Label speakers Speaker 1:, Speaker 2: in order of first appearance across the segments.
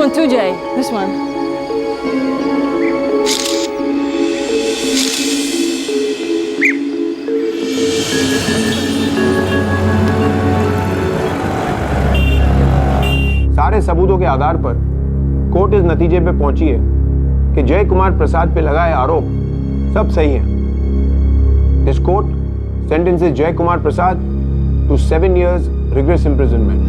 Speaker 1: one too, Jay. This one.
Speaker 2: सारे सबूतों के आधार पर कोर्ट इस नतीजे पे पहुंची है कि जय कुमार प्रसाद पे लगाए आरोप सब सही हैं। This court sentences Jay Kumar Prasad to 7 years rigorous imprisonment.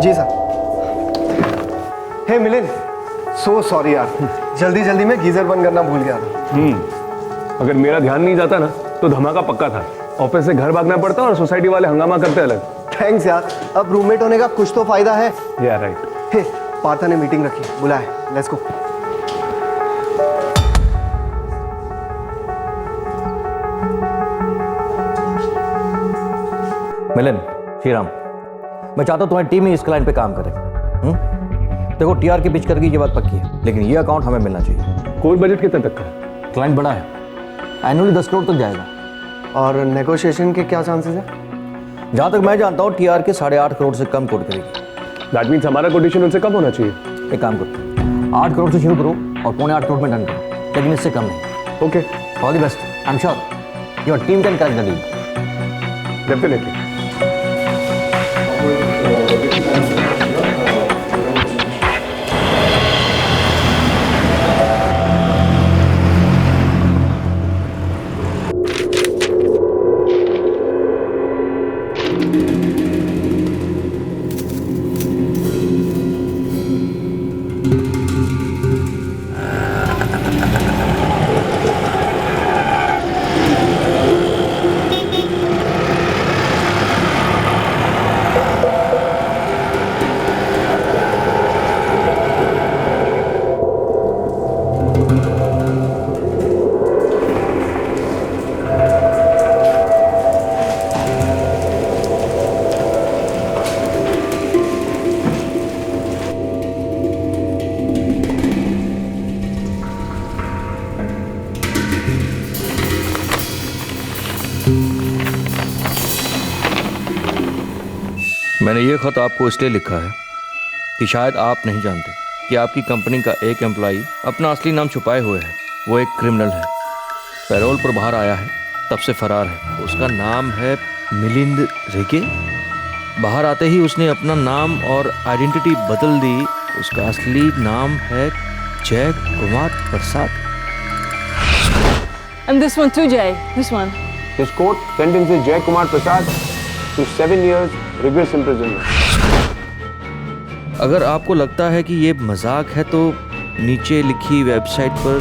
Speaker 3: जी sir. Hey Milind, so sorry यार, जल्दी जल्दी में गीजर बंद करना भूल गया था।
Speaker 4: अगर मेरा ध्यान नहीं जाता ना तो धमाका पक्का था। ऑफिस से घर भागना पड़ता और सोसाइटी वाले हंगामा करते अलग।
Speaker 3: थैंक्स यार, अब रूममेट होने का कुछ तो फायदा है।
Speaker 4: या राइट।
Speaker 3: हे पार्था ने मीटिंग रखी, बुलाए, लेट्स गो।
Speaker 5: मिलन, श्रीराम, मैं चाहता हूँ तुम्हारी टीम ही इस क्लाइंट पे काम करे। देखो टीआर की पिच करके ये बात पक्की है, लेकिन ये अकाउंट हमें मिलना चाहिए।
Speaker 4: कोई बजट कितने तक का है?
Speaker 5: क्लाइंट बड़ा है, एनुअली 10 करोड़ तक जाएगा।
Speaker 3: और नेगोशिएशन के क्या चांसेस हैं?
Speaker 5: जहाँ तक मैं जानता हूँ टीआर के 8.5 करोड़ से कम कोट करेगी।
Speaker 4: दैट मीन्स हमारा कोटेशन उनसे कम होना चाहिए।
Speaker 5: एक काम करो, 8 करोड़ से शुरू करो और 7.25 करोड़ में डन करो, लेकिन इससे कम नहीं।
Speaker 4: Okay,
Speaker 5: all the best. I am sure your team can crack the deal.
Speaker 4: Definitely.
Speaker 5: मैंने ये खत आपको इसलिए लिखा है कि शायद आप नहीं जानते कि आपकी कंपनी का एक एम्प्लॉई अपना असली नाम छुपाए हुए है। वो एक क्रिमिनल है, पैरोल पर बाहर आया है, तब से फरार है। उसका नाम है मिलिंद रेगे। बाहर आते ही उसने अपना नाम और आइडेंटिटी बदल दी। उसका असली नाम है जय कुमार प्रसाद।
Speaker 1: And this one too, Jay. This one.
Speaker 2: This court sentences Jay Kumar Prasad to 7 years rigorous imprisonment.
Speaker 5: अगर आपको लगता है कि ये मजाक है तो नीचे लिखी वेबसाइट पर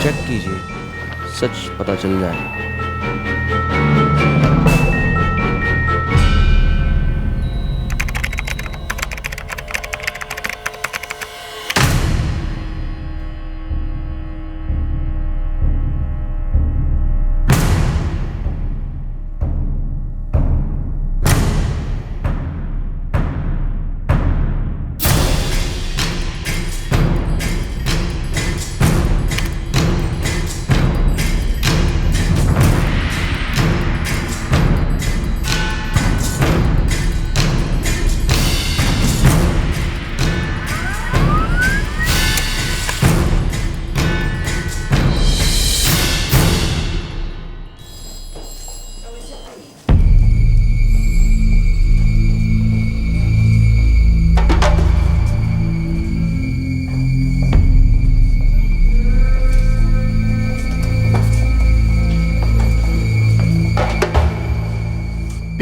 Speaker 5: चेक कीजिए, सच पता चल जाएगा।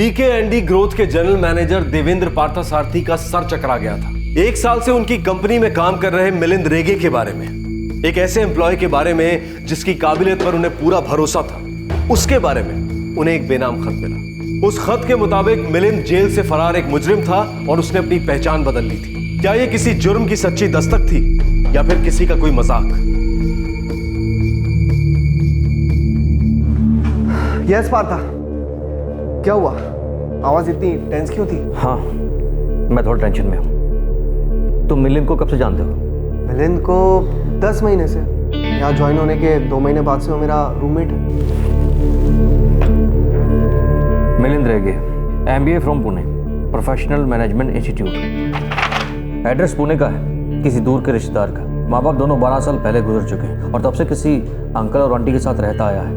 Speaker 6: BK&D ग्रोथ के जनरल मैनेजर देवेंद्र पार्थसारथी का सर चकरा गया था। 1 साल से उनकी कंपनी में काम कर रहे मिलिंद रेगे के बारे में, एक ऐसे एम्प्लॉय के बारे में जिसकी काबिलियत पर उन्हें पूरा भरोसा था, उसके बारे में उन्हें एक बेनाम खत मिला। उस खत के मुताबिक मिलिंद जेल से फरार एक मुजरिम था और उसने अपनी पहचान बदल ली थी। क्या यह किसी जुर्म की सच्ची दस्तक थी या फिर किसी का कोई मजाक?
Speaker 3: यस पार्था, क्या हुआ? आवाज इतनी टेंस क्यों थी?
Speaker 5: हाँ, मैं थोड़ा टेंशन में हूँ। तुम मिलिंद को कब से जानते हो?
Speaker 3: मिलिंद को 10 महीने से। यहाँ ज्वाइन होने के 2 महीने बाद से वो मेरा रूममेट है।
Speaker 5: मिलिंद रेगे, MBA from Pune, professional management institute. Address Pune का है, किसी दूर के रिश्तेदार का। माँ बाप दोनों 12 साल पहले गुजर चुके हैं और तब से किसी अंकल और आंटी के साथ रहता आया है।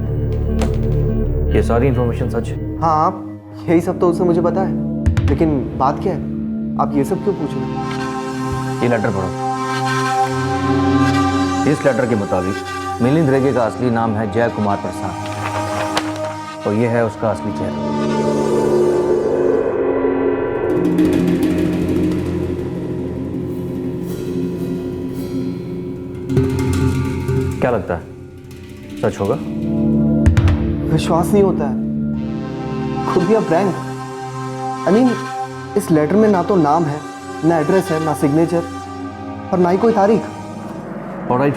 Speaker 5: ये सारी इन्फॉर्मेशन सच है?
Speaker 3: हाँ, आप यही सब तो उसने मुझे बताया, लेकिन बात क्या है? आप ये सब क्यों पूछ रहे हैं?
Speaker 5: ये लेटर पढ़ो। इस लेटर के मुताबिक मिलिंद रेगे का असली नाम है जय कुमार प्रसाद और ये है उसका असली चेहरा। क्या लगता है, सच होगा?
Speaker 3: विश्वास नहीं होता है, खुद भी आप रैंक। आई मीन, इस लेटर में ना तो नाम है, ना एड्रेस है, ना सिग्नेचर और ना ही कोई तारीख।
Speaker 5: ऑलराइट,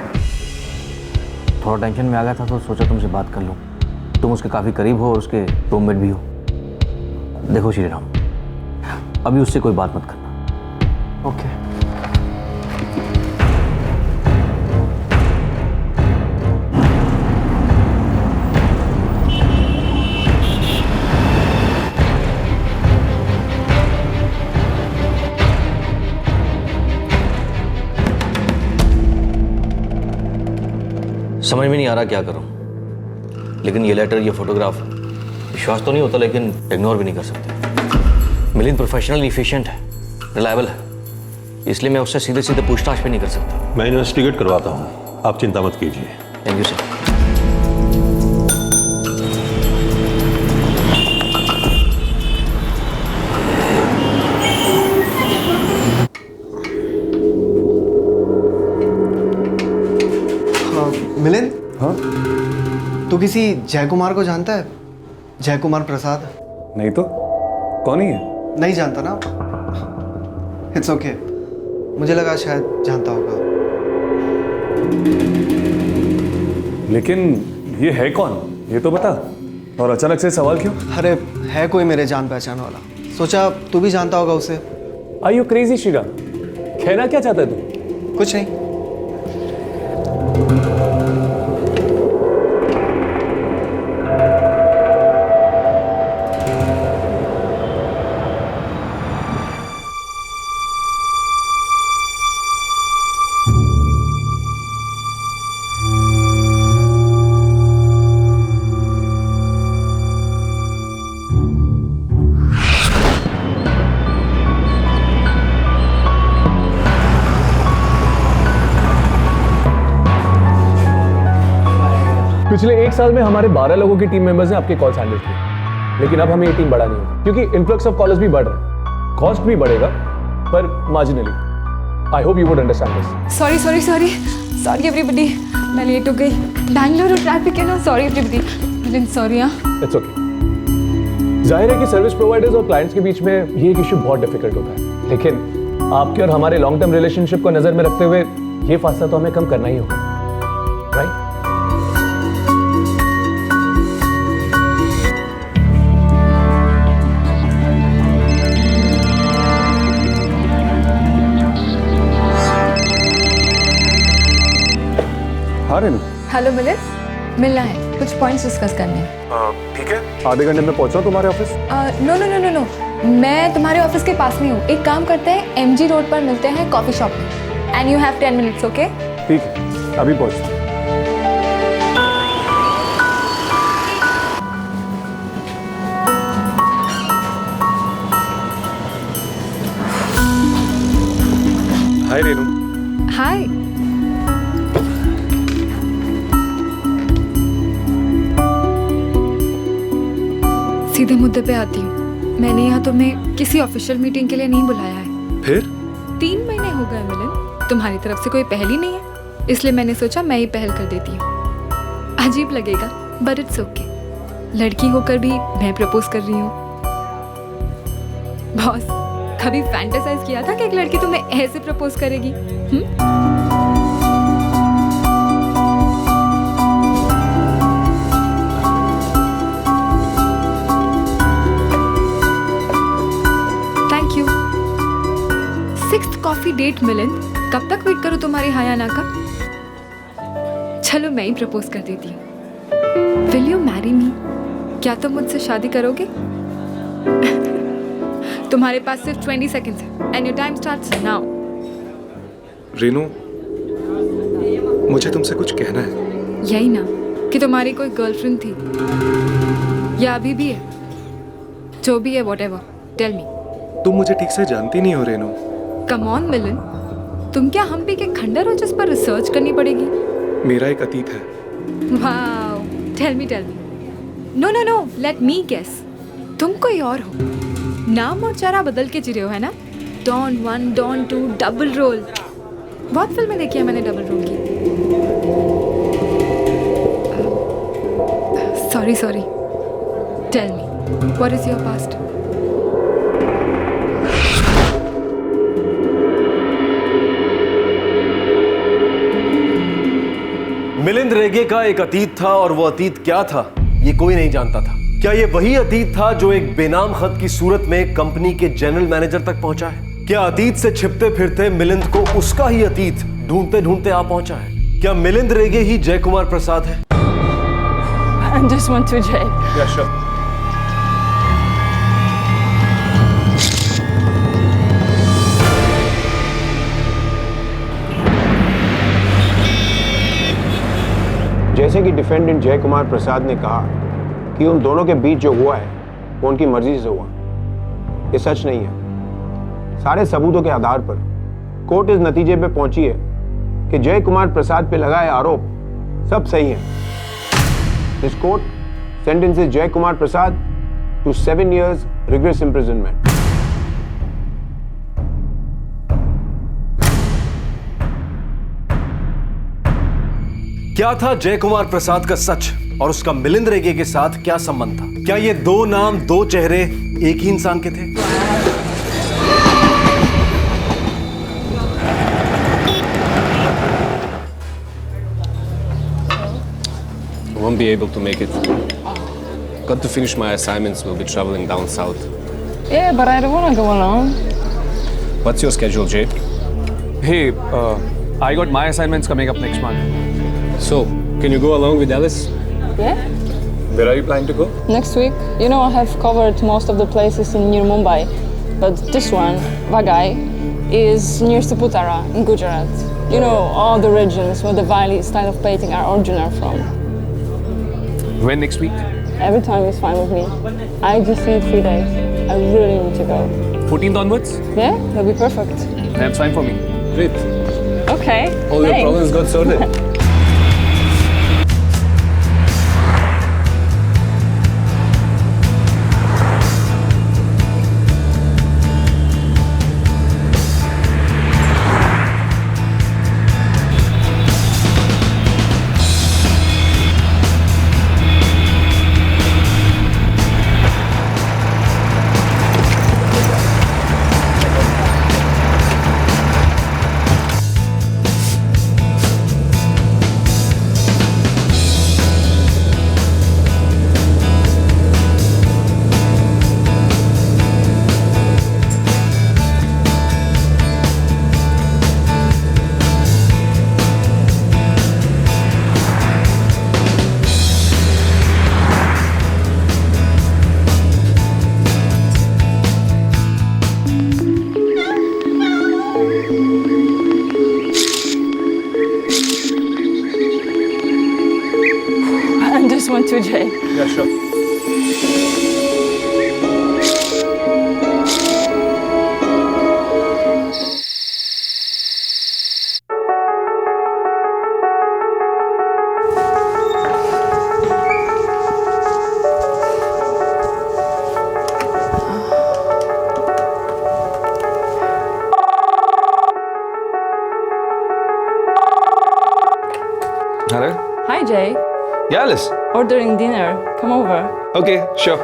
Speaker 5: थोड़ा टेंशन में आ गया था तो सोचा तुमसे बात कर लूं। तुम उसके काफ़ी करीब हो और उसके रूममेट भी हो। देखो श्री राम, अभी उससे कोई बात मत करना।
Speaker 3: ओके।
Speaker 5: समझ में नहीं आ रहा क्या करूं, लेकिन ये लेटर, ये फोटोग्राफ, विश्वास तो नहीं होता लेकिन इग्नोर भी नहीं कर सकते। मिलिंद प्रोफेशनल, इफिशिएंट है, रिलायबल है, इसलिए मैं उससे सीधे सीधे पूछताछ भी नहीं कर सकता।
Speaker 7: मैं इन्वेस्टिगेट करवाता हूँ, आप चिंता मत कीजिए।
Speaker 5: Thank you sir.
Speaker 3: मिलिंद,
Speaker 4: हाँ?
Speaker 3: तू किसी जय कुमार को जानता है? जय कुमार प्रसाद?
Speaker 4: नहीं तो, कौन ही है?
Speaker 3: नहीं जानता ना? इट्स ओके, मुझे लगा शायद जानता होगा।
Speaker 4: लेकिन ये है कौन, ये तो बता। और अचानक से सवाल क्यों?
Speaker 3: अरे, है कोई मेरे जान पहचान वाला, सोचा तू भी जानता होगा उसे।
Speaker 4: Are you crazy Shriram? कहना क्या चाहता है तू?
Speaker 3: कुछ नहीं।
Speaker 4: पिछले 1 साल में हमारे 12 लोगों की टीम मेंबर्स ने आपके कॉल्स हैंडल किए, लेकिन अब हमें ये टीम बढ़ानी होगी क्योंकि इन्फ्लक्स ऑफ कॉलर्स भी बढ़ रहा है। कॉस्ट भी बढ़ेगा पर marginally. I hope you would understand this.
Speaker 1: Sorry, sorry, sorry. Sorry everybody. मैं लेट हो गई। बैंगलोर और ट्रैफिक है ना। Sorry everybody. Really sorry हाँ।
Speaker 4: It's okay. जाहिर है कि सर्विस प्रोवाइडर्स और क्लाइंट्स के बीच में ये एक इशू बहुत डिफिकल्ट होता है, लेकिन आपके और हमारे लॉन्ग टर्म रिलेशनशिप को नजर में रखते हुए ये फासला तो हमें कम करना ही होगा, राइट? हाँ रेनू।
Speaker 1: हेलो मिलिंद, मिलना है, कुछ पॉइंट्स डिस्कस करने हैं।
Speaker 4: ठीक है, आधे घंटे में पहुंचा तुम्हारे office.
Speaker 1: No no no no no, मैं तुम्हारे ऑफिस के पास नहीं हूँ। एक काम करते हैं, MG रोड पर मिलते हैं कॉफी शॉप में। And you have 10 minutes, okay?
Speaker 4: ठीक है, अभी पहुंचता हूं। हाय रेनू।
Speaker 1: हाय। सीधे मुद्दे पे आती हूँ। मैंने यहाँ तुम्हें किसी ऑफिशियल मीटिंग के लिए नहीं बुलाया है।
Speaker 4: फिर
Speaker 1: 3 महीने हो गए मिलन, तुम्हारी तरफ से कोई पहल ही नहीं है, इसलिए मैंने सोचा मैं ही पहल कर देती हूँ। अजीब लगेगा बट इट्स ओके, लड़की होकर भी मैं प्रपोज कर रही हूँ। बॉस, कभी फैंटेसाइज किया था कि एक लड़की तुम्हें ऐसे प्रपोज करेगी? Thank you. 6th coffee date Milan, कब तक वेट करूँ तुम्हारी हाया ना का? चलो मैं ही प्रपोज कर देती हूँ। Will you marry me? क्या तुम मुझसे शादी करोगे? तुम्हारे पास सिर्फ 20 सेकंड्स है and your time starts now.
Speaker 4: Renu, मुझे तुमसे कुछ कहना है।
Speaker 1: यही ना कि तुम्हारी कोई गर्लफ्रेंड थी या अभी भी है? जो भी है व्हाटएवर, टेल मी।
Speaker 4: तुम मुझे ठीक से जानती नहीं हो रेनू।
Speaker 1: कम ऑन मिलन, तुम क्या हम भी के खंडर हो जिस पर रिसर्च करनी पड़ेगी?
Speaker 4: मेरा एक अतीत है।
Speaker 1: Wow, tell me. No no no, let me guess. तुम कोई और हो, नाम और चेहरा बदल के जी रहे हो, है ना? Don 1, don 2, double role. बहुत फिल्में देखी है मैंने डबल रोल की। Sorry, tell me, what is your past?
Speaker 6: Milind Rege का एक अतीत था और वो अतीत क्या था ये कोई नहीं जानता था। क्या ये वही अतीत था जो एक बेनाम खत की सूरत में कंपनी के जनरल मैनेजर तक पहुंचा है? क्या अतीत से छिपते फिरते मिलिंद को उसका ही अतीत ढूंढते ढूंढते आ पहुंचा है? क्या मिलिंद रेगे ही जय कुमार प्रसाद है?
Speaker 8: I just want to Jay.
Speaker 4: Yeah, sure.
Speaker 2: जैसे कि डिफेंडेंट जय कुमार प्रसाद ने कहा कि उन दोनों के बीच जो हुआ है वो उनकी मर्जी से हुआ, ये सच नहीं है। सारे सबूतों के आधार पर कोर्ट इस नतीजे पे पहुंची है कि जय कुमार प्रसाद पे लगाए आरोप सब सही हैं। This court sentences Jay Kumar Prasad to 7 years rigorous imprisonment.
Speaker 6: क्या था जय कुमार प्रसाद का सच और उसका मिलिंद रेगे के साथ क्या संबंध था? क्या ये दो नाम, दो चेहरे एक ही इंसान के थे?
Speaker 9: I won't be able to make it. Got to finish my assignments. We'll be traveling down south.
Speaker 8: Yeah, but I don't want to go alone.
Speaker 9: What's your schedule, Jay?
Speaker 4: Hey, I got my assignments coming up next month.
Speaker 9: So, can you go along with Alice?
Speaker 8: Yeah?
Speaker 4: Where are you planning to go?
Speaker 8: Next week. You know, I have covered most of the places near Mumbai. But this one, Vagai, is near Saputara in Gujarat. You know, all the regions where the Valley style of painting are original from.
Speaker 4: When next week?
Speaker 8: Every time is fine with me. I just need 3 days. I really need to go.
Speaker 4: 14th onwards?
Speaker 8: Yeah? That'll be perfect.
Speaker 4: That's fine for me.
Speaker 9: Great.
Speaker 8: Okay.
Speaker 9: All your
Speaker 8: thanks.
Speaker 9: problems got sorted.
Speaker 4: Yeah, Alice.
Speaker 8: Ordering dinner. Come over.
Speaker 4: Okay, sure.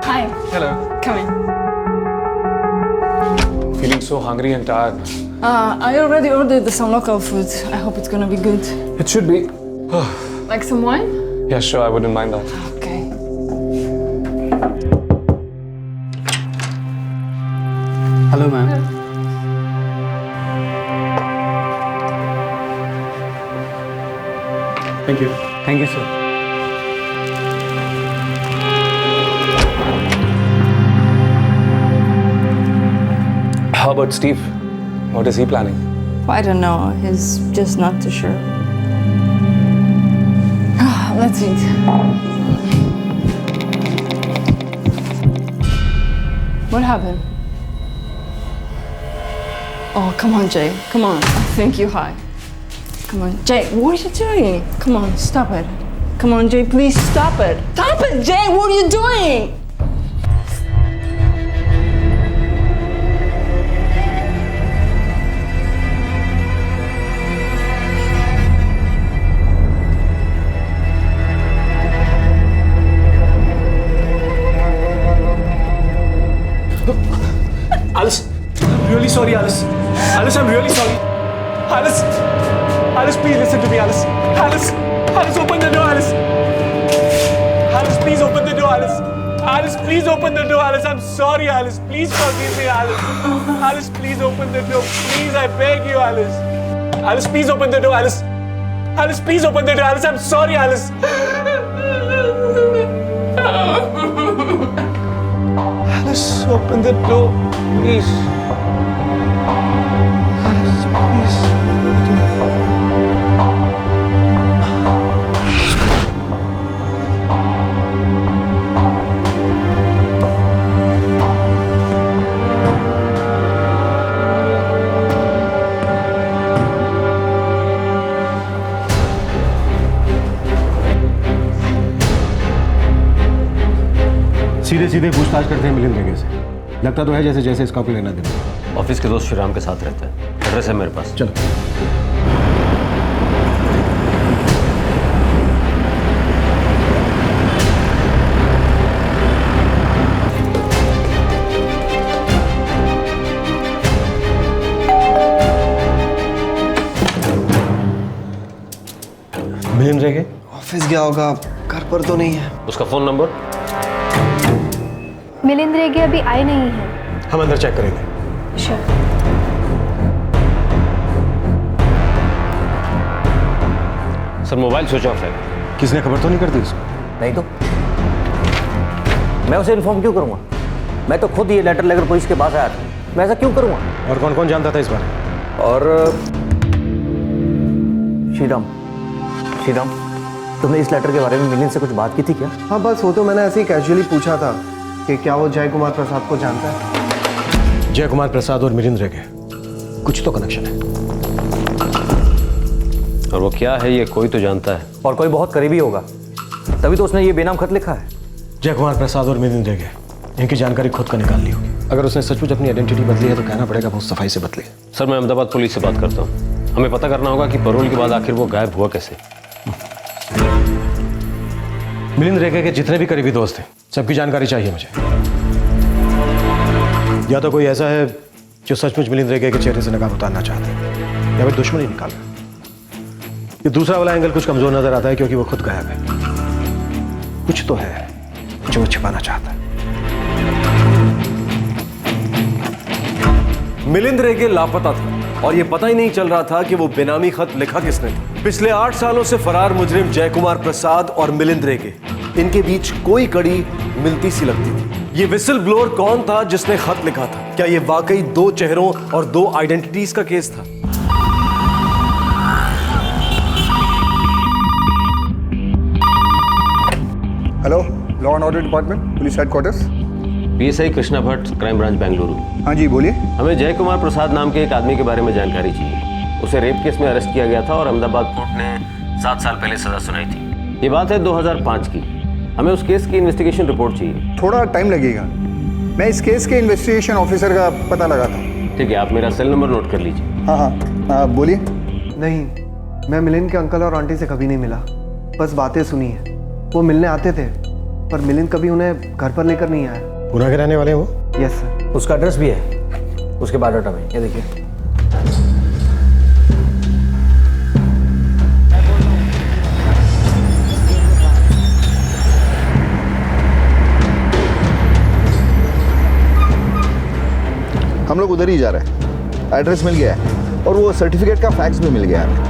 Speaker 8: Hi.
Speaker 4: Hello.
Speaker 8: Come in.
Speaker 4: Feeling so hungry and tired.
Speaker 8: I already ordered some local food. I hope it's gonna be good.
Speaker 4: It should be.
Speaker 8: Like some wine?
Speaker 4: Yeah, sure, I wouldn't mind that.
Speaker 8: Okay.
Speaker 3: Hello ma'am.
Speaker 4: Thank you.
Speaker 3: Thank you sir.
Speaker 4: How about Steve? What is he planning?
Speaker 8: I don't know. He's just not too sure. Let's eat. What happened? Oh, come on, Jay. Come on. I think you're high. Come on, Jay. What are you doing? Come on, stop it. Come on, Jay. Please stop it. Stop it, Jay. What are you doing?
Speaker 4: Alice, I'm really sorry, Alice. Alice, I'm really sorry. Alice, Alice, please listen to me, Alice. Alice, Alice, open the door, Alice. Alice, please open the door, Alice. Alice, please open the door, Alice. I'm sorry, Alice. Please forgive me, Alice. Alice, please open the door. Please, I beg you, Alice. Alice, please open the door, Alice. Alice, please open the door, Alice. I'm sorry, Alice. Alice, open the door, please. Alice, please.
Speaker 10: सीधे सीधे पूछताछ करते हैं मिलिंद रेगे से। लगता तो है जैसे जैसे इसका कोई लेना देना।
Speaker 7: ऑफिस के दोस्त श्रीराम के साथ रहता है, एड्रेस है मेरे पास।
Speaker 10: चलो। मिलिंद रेगे
Speaker 3: ऑफिस गया होगा, घर पर तो नहीं है।
Speaker 7: उसका फोन नंबर?
Speaker 11: मिलिंद रेगे अभी आए नहीं हैं।
Speaker 10: हम अंदर चेक करेंगे।
Speaker 11: Sure.
Speaker 7: Sir mobile switch off है।
Speaker 10: किसने खबर तो नहीं कर दी उसको?
Speaker 12: नहीं तो मैं उसे इन्फॉर्म क्यों करूंगा? मैं तो खुद ये लेटर लेकर पुलिस के पास आया था। मैं ऐसा क्यों करूंगा?
Speaker 10: और कौन कौन जानता था इस बारे?
Speaker 12: और श्रीराम, श्रीराम, तुमने इस लेटर के बारे में मिलिंद से कुछ बात की थी क्या?
Speaker 3: हाँ बस वो तो मैंने ऐसे ही कैजुअली पूछा था कि क्या वो जय कुमार प्रसाद को जानता है।
Speaker 10: जय कुमार प्रसाद और मिलिंद रेगे कुछ तो कनेक्शन है।
Speaker 7: और वो क्या है ये कोई तो जानता है।
Speaker 12: और कोई बहुत करीबी होगा, तभी तो उसने ये बेनाम खत लिखा है।
Speaker 10: जय कुमार प्रसाद और मिलिंद रेगे इनकी जानकारी खुद का निकाल ली होगी। अगर उसने सचमुच अपनी आइडेंटिटी बदली है तो कहना पड़ेगा बहुत सफाई से बदली।
Speaker 7: सर मैं अहमदाबाद पुलिस से बात करता हूँ। हमें पता करना होगा कि पैरोल के बाद आखिर वो गायब हुआ कैसे।
Speaker 10: मिलिंद रेगे के जितने भी करीबी दोस्त हैं सबकी जानकारी चाहिए मुझे। या तो कोई ऐसा है जो सचमुच मिलिंद रेगे के चेहरे से नकाब उतारना चाहता है, या फिर दुश्मनी निकाल रहा है। ये दूसरा वाला एंगल कुछ कमजोर नजर आता है क्योंकि वो खुद गायब है। कुछ तो है जो वो छिपाना चाहता है।
Speaker 6: मिलिंद रेगे लापता था और ये पता ही नहीं चल रहा था कि वो बेनामी खत लिखा किसने था। पिछले 8 सालों से फरार मुजरिम जय कुमार प्रसाद और मिलिंद रेगे, इनके बीच कोई कड़ी मिलती सी लगती थी। ये विसल ब्लोअर कौन था जिसने खत लिखा था? क्या ये वाकई 2 चेहरों और 2 आइडेंटिटीज का केस था?
Speaker 13: Hello, law and order department, police headquarters.
Speaker 7: PSI Krishna Bhatt, crime branch Bengaluru.
Speaker 13: हाँ जी बोलिए।
Speaker 7: हमें जय कुमार प्रसाद नाम के एक आदमी के बारे में जानकारी चाहिए। उसे रेप केस में अरेस्ट किया गया था और अहमदाबाद कोर्ट ने 7 साल पहले सजा सुनाई थी। ये बात है 2005 की। हमें उस केस की इन्वेस्टिगेशन रिपोर्ट चाहिए।
Speaker 13: थोड़ा टाइम लगेगा, मैं इस केस के इन्वेस्टिगेशन ऑफिसर का पता लगाता हूँ।
Speaker 7: ठीक है, आप मेरा सेल नंबर नोट कर लीजिए।
Speaker 13: हाँ हाँ हाँ बोलिए।
Speaker 3: नहीं, मैं मिलिंद के अंकल और आंटी से कभी नहीं मिला, बस बातें सुनी है। वो मिलने आते थे, पर मिलिंद कभी उन्हें घर पर लेकर नहीं आया।
Speaker 10: गुना के रहने वाले हैं वो?
Speaker 3: Yes sir.
Speaker 12: उसका एड्रेस भी है उसके बायोडाटा में, ये देखिए।
Speaker 13: हम लोग उधर ही जा रहे हैं। एड्रेस मिल गया है और वो सर्टिफिकेट का फैक्स भी मिल गया है।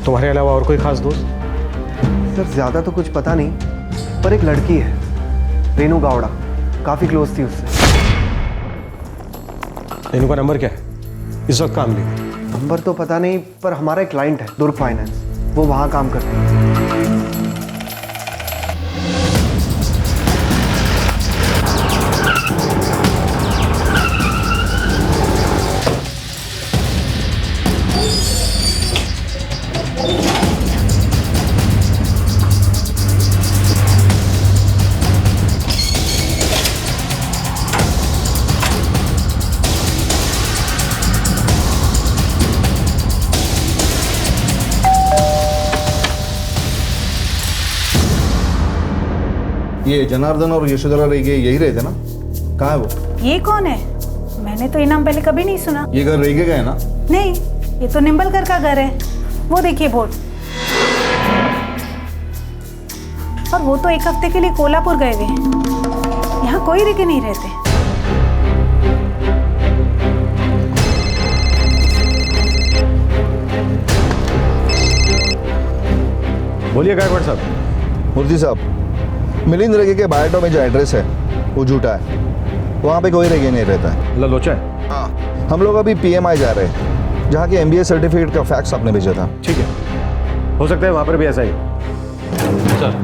Speaker 10: तुम्हारे अलावा और कोई खास दोस्त?
Speaker 3: सर ज़्यादा तो कुछ पता नहीं, पर एक लड़की है, रेनू गावड़ा, काफ़ी क्लोज थी उससे।
Speaker 10: रेनू का नंबर क्या है? इस वक्त काम नहीं।
Speaker 3: नंबर तो पता नहीं, पर हमारा एक क्लाइंट है दुर्ग फाइनेंस, वो वहाँ काम करती है।
Speaker 13: ये जनार्दन और यशोधरा रेगे यही रहते ना? कहाँ है वो?
Speaker 11: ये कौन है? मैंने तो ये नाम पहले कभी नहीं सुना।
Speaker 13: ये घर रेगे का है ना?
Speaker 11: नहीं, ये तो निम्बलकर का घर है। वो देखिए बोर्ड। और वो तो एक हफ्ते के लिए कोल्हापुर गए हुए हैं। यहाँ कोई रेगे नहीं रहते।
Speaker 10: बोलिए गायकवाड़ साहब।
Speaker 13: मूर्ति साहब, मिलिंद रेगे के बायोडा में जो एड्रेस है वो झूठा है। वहाँ पे कोई रेगे नहीं रहता है।
Speaker 10: लोचा है?
Speaker 13: हाँ, हम लोग अभी PMI जा रहे हैं, जहाँ की MBA सर्टिफिकेट का फैक्स आपने भेजा था।
Speaker 10: ठीक है, हो सकता है वहाँ पर भी ऐसा ही।
Speaker 7: सर,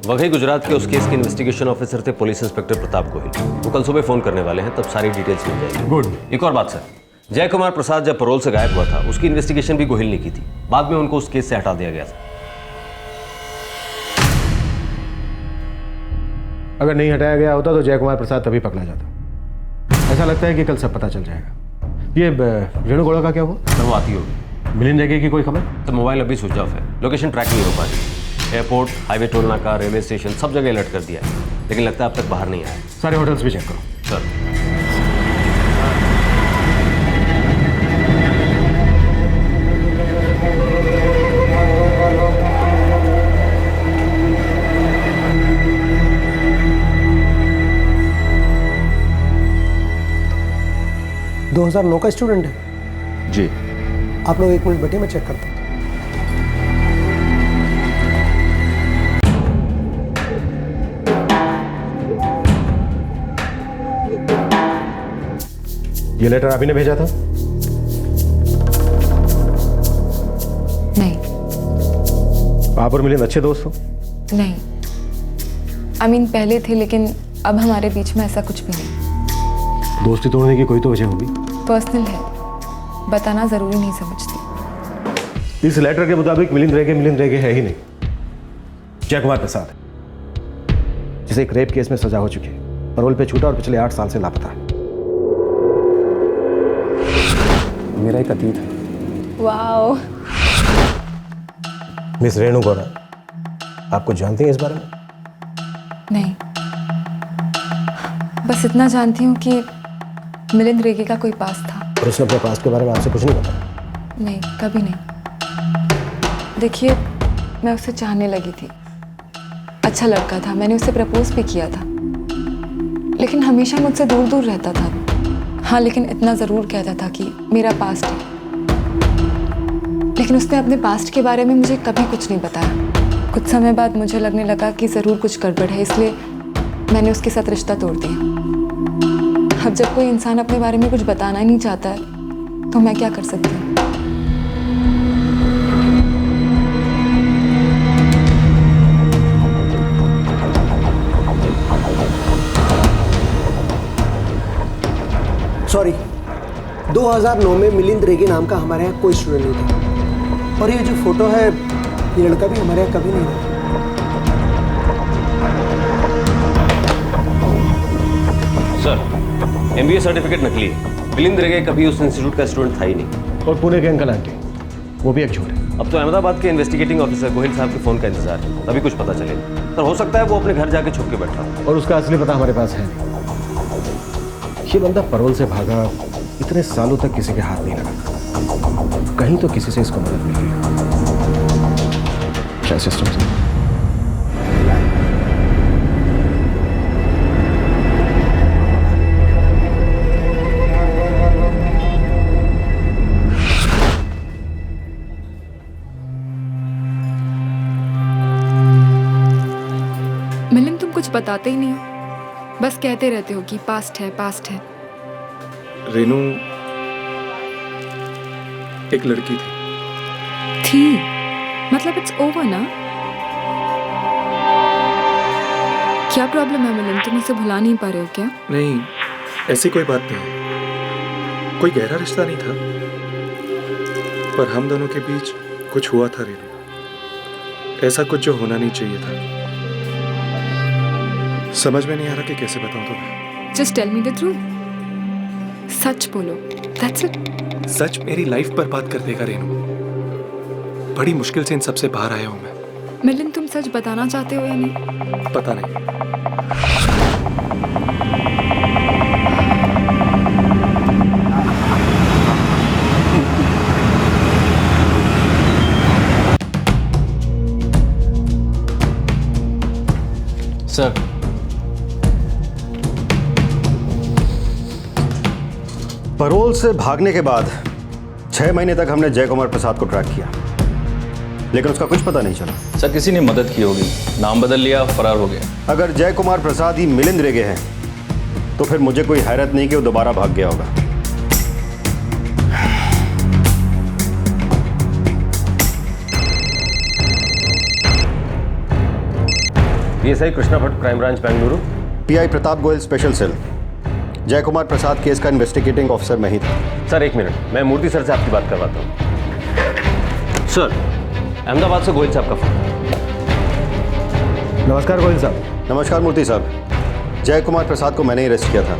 Speaker 7: वघई गुजरात के उस केस के इन्वेस्टिगेशन ऑफिसर थे पुलिस इंस्पेक्टर प्रताप गोहिल। वो कल सुबह फ़ोन करने वाले हैं, तब सारी डिटेल्स मिल जाएगी।
Speaker 10: गुड।
Speaker 7: एक और बात सर, जय कुमार प्रसाद जब पैरोल से गायब हुआ था, उसकी इन्वेस्टिगेशन भी गोहिल ने की थी। बाद में उनको उस केस से हटा दिया गया था।
Speaker 10: अगर नहीं हटाया गया होता तो जय कुमार प्रसाद तभी पकड़ा जाता। ऐसा लगता है कि कल सब पता चल जाएगा। ये रेणु गौड़ा का क्या हुआ?
Speaker 7: सर वो आती होगी।
Speaker 10: मिलिंद रेगे की कोई खबर?
Speaker 7: तो मोबाइल अभी स्विच ऑफ है, लोकेशन ट्रैक नहीं हो पा रही। एयरपोर्ट, हाईवे टोल नाका, रेलवे स्टेशन सब जगह अलर्ट कर दिया है, लेकिन लगता है अब तक बाहर नहीं आया।
Speaker 10: सारे होटल्स भी चेक करो।
Speaker 7: सर,
Speaker 3: 2009 का स्टूडेंट है
Speaker 13: जी।
Speaker 3: आप लोग एक मिनट बैठे, मैं चेक करता हूँ।
Speaker 10: ये लेटर आप ही ने भेजा था?
Speaker 1: नहीं।
Speaker 10: आप और मिलिंद अच्छे दोस्त हो?
Speaker 1: नहीं, पहले थे, लेकिन अब हमारे बीच में ऐसा कुछ भी नहीं।
Speaker 10: दोस्ती तोड़ने की कोई तो वजह होगी।
Speaker 1: पर्सनल है, बताना जरूरी नहीं समझती।
Speaker 10: इस लेटर के मुताबिक मिलिंद रेगे है ही नहीं, जय कुमार प्रसाद, जिसे एक रेप केस में सजा हो चुकी है, पैरोल पे छूटा और पिछले 8 साल से लापता है। मेरा एक अतीत है।
Speaker 1: वाओ।
Speaker 10: मिस रेणु गौड़ा, आपको जानती हैं इस बारे में?
Speaker 1: नहीं, बस इतना जानती हूँ कि मिलिंद रेगे का कोई पास था।
Speaker 10: और उसने अपने पास्ट के बारे में आपसे कुछ नहीं बताया?
Speaker 1: नहीं, कभी नहीं। देखिए, मैं उससे चाहने लगी थी, अच्छा लड़का था, मैंने उसे प्रपोज भी किया था, लेकिन हमेशा मुझसे दूर दूर रहता था। हाँ, लेकिन इतना ज़रूर कहता था कि मेरा पास्ट है, लेकिन उसने अपने पास्ट के बारे में मुझे कभी कुछ नहीं बताया। कुछ समय बाद मुझे लगने लगा कि ज़रूर कुछ गड़बड़ है, इसलिए मैंने उसके साथ रिश्ता तोड़ दिया। अब जब कोई इंसान अपने बारे में कुछ बताना ही नहीं चाहता है, तो मैं क्या कर सकती हूँ?
Speaker 3: सॉरी, 2009 में मिलिंद रेगे नाम का हमारे यहाँ कोई स्टूडेंट नहीं था। और ये जो फोटो है, ये लड़का भी हमारे यहाँ कभी नहीं था।
Speaker 7: सर, MBA सर्टिफिकेट नकली है। मिलिंद रेगे कभी उस इंस्टीट्यूट का स्टूडेंट था ही नहीं।
Speaker 10: और पुणे के अंकल आंटी, वो भी एक झूठ है।
Speaker 7: अब तो अहमदाबाद के इन्वेस्टिगेटिंग ऑफिसर गोहिल साहब के फ़ोन का इंतजार है, तभी कुछ पता चलेगा। पर हो सकता है वो अपने घर जाके छुप के बैठा हो।
Speaker 10: और उसका असली पता हमारे पास है। ये बंदा पैरोल से भागा, इतने सालों तक किसी के हाथ नहीं लगा, कहीं तो किसी से इसको मदद मिली है, शायद सिस्टम से।
Speaker 1: मिलिंद, तुम कुछ बताते ही नहीं हो, बस कहते रहते हो कि पास्ट है पास्ट है।
Speaker 14: रेनू एक लड़की
Speaker 1: थी मतलब इट्स ओवर ना? क्या प्रॉब्लम है मिलिंद, तुम इसे भुला नहीं पा रहे हो क्या?
Speaker 14: नहीं, ऐसी कोई बात नहीं, कोई गहरा रिश्ता नहीं था, पर हम दोनों के बीच कुछ हुआ था रेनू, ऐसा कुछ जो होना नहीं चाहिए था। समझ में नहीं आ रहा कि कैसे बताऊं तुम्हें।
Speaker 1: Just tell me the truth, सच बोलो, दैट्स इट।
Speaker 14: सच मेरी लाइफ बर्बाद कर देगा रेनू, बड़ी मुश्किल से इन सबसे बाहर आया हूं मैं।
Speaker 1: मिलिंद, तुम सच बताना चाहते हो या नहीं?
Speaker 14: पता नहीं।
Speaker 9: सर,
Speaker 10: पैरोल से भागने के बाद 6 महीने तक हमने जय कुमार प्रसाद को ट्रैक किया, लेकिन उसका कुछ पता नहीं चला।
Speaker 9: सर किसी ने मदद की होगी, नाम बदल लिया, फरार हो गया।
Speaker 10: अगर जय कुमार प्रसाद ही मिलिंद रेगे हैं तो फिर मुझे कोई हैरत नहीं कि वो दोबारा भाग गया होगा।
Speaker 7: PSI Krishna Bhatt, crime branch Bengaluru.
Speaker 10: PI Pratap Goyal, special cell. Jay Kumar Prasad case का इन्वेस्टिगेटिंग ऑफिसर मैं ही था।
Speaker 7: सर एक मिनट, मैं मूर्ति सर से आपकी बात करवाता हूँ। सर, अहमदाबाद से गोयल साहब का फोन।
Speaker 10: नमस्कार गोयल साहब। नमस्कार मूर्ति साहब। जय कुमार प्रसाद को मैंने ही अरेस्ट किया था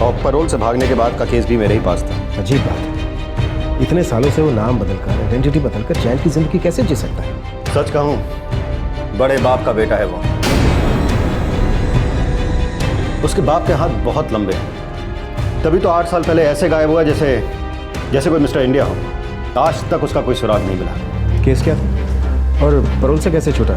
Speaker 10: और पैरोल से भागने के बाद का केस भी मेरे ही पास था।
Speaker 15: अजीब बात है, इतने सालों से वो नाम बदलकर, आइडेंटिटी बदलकर चैन की जिंदगी कैसे जी सकता है?
Speaker 10: सच कहूँ, बड़े बाप का बेटा है वो। उसके बाप के हाथ बहुत लंबे हैं, तभी तो 8 साल पहले ऐसे गायब हुआ जैसे कोई मिस्टर इंडिया हो। आज तक उसका कोई सुराग नहीं मिला।
Speaker 15: केस क्या था और पैरोल से कैसे छूटा?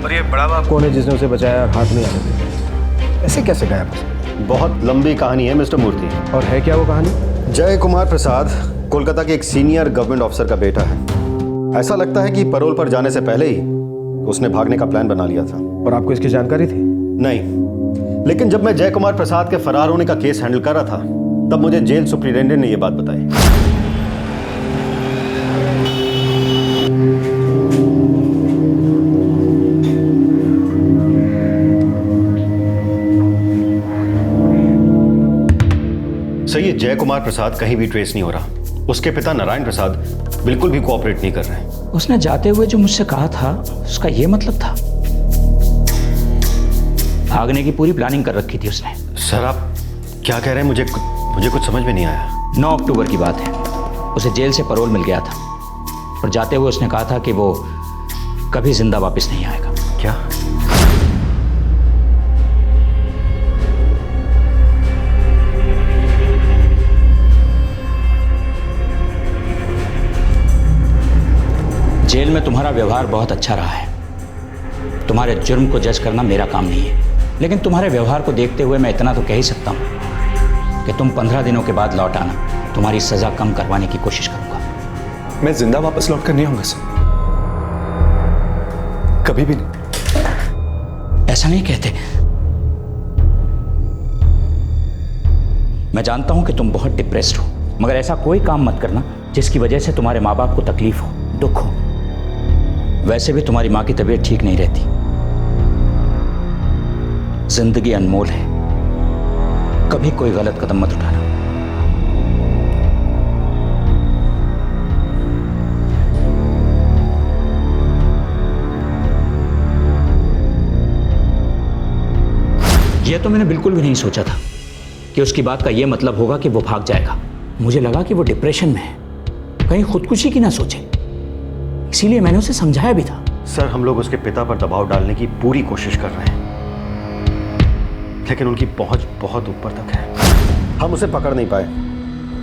Speaker 15: और ये बड़ा बाप कौन है जिसने उसे बचाया और हाथ नहीं आने दिया? ऐसे कैसे गायब हो सकता?
Speaker 10: बहुत लंबी कहानी है मिस्टर मूर्ति।
Speaker 15: और है क्या वो कहानी?
Speaker 10: जय कुमार प्रसाद कोलकाता के एक सीनियर गवर्नमेंट ऑफिसर का बेटा है। ऐसा लगता है कि पैरोल पर जाने से पहले ही उसने भागने का प्लान बना लिया था।
Speaker 15: और आपको इसकी जानकारी थी?
Speaker 10: नहीं, लेकिन जब मैं जय कुमार प्रसाद के फरार होने का केस हैंडल कर रहा था तब मुझे जेल सुपरिटेंडेंट ने यह बात बताई। सही है, जय कुमार प्रसाद कहीं भी ट्रेस नहीं हो रहा। उसके पिता नारायण प्रसाद बिल्कुल भी कोऑपरेट नहीं कर रहे।
Speaker 16: उसने जाते हुए जो मुझसे कहा था उसका यह मतलब था? भागने की पूरी प्लानिंग कर रखी थी उसने।
Speaker 10: सर आप क्या कह रहे हैं? मुझे कुछ समझ में नहीं आया।
Speaker 16: 9 अक्टूबर की बात है, उसे जेल से पैरोल मिल गया था और जाते हुए उसने कहा था कि वो कभी जिंदा वापस नहीं आएगा।
Speaker 10: क्या?
Speaker 16: जेल में तुम्हारा व्यवहार बहुत अच्छा रहा है। तुम्हारे जुर्म को जज करना मेरा काम नहीं है, लेकिन तुम्हारे व्यवहार को देखते हुए मैं इतना तो कह ही सकता हूं कि तुम 15 दिनों के बाद लौट आना, तुम्हारी सजा कम करवाने की कोशिश करूंगा।
Speaker 14: मैं जिंदा वापस लौट कर नहीं आऊंगा सर, कभी भी नहीं।
Speaker 16: ऐसा नहीं कहते। मैं जानता हूं कि तुम बहुत डिप्रेस्ड हो, मगर ऐसा कोई काम मत करना जिसकी वजह से तुम्हारे माँ बाप को तकलीफ हो, दुख हो। वैसे भी तुम्हारी माँ की तबीयत ठीक नहीं रहती। जिंदगी अनमोल है, कभी कोई गलत कदम मत उठाना। यह तो मैंने बिल्कुल भी नहीं सोचा था कि उसकी बात का यह मतलब होगा कि वो भाग जाएगा। मुझे लगा कि वो डिप्रेशन में है, कहीं खुदकुशी की ना सोचे, इसीलिए मैंने उसे समझाया भी था।
Speaker 15: सर, हम लोग उसके पिता पर दबाव डालने की पूरी कोशिश कर रहे हैं, लेकिन उनकी पहुंच बहुत ऊपर तक है। हम उसे पकड़ नहीं पाए,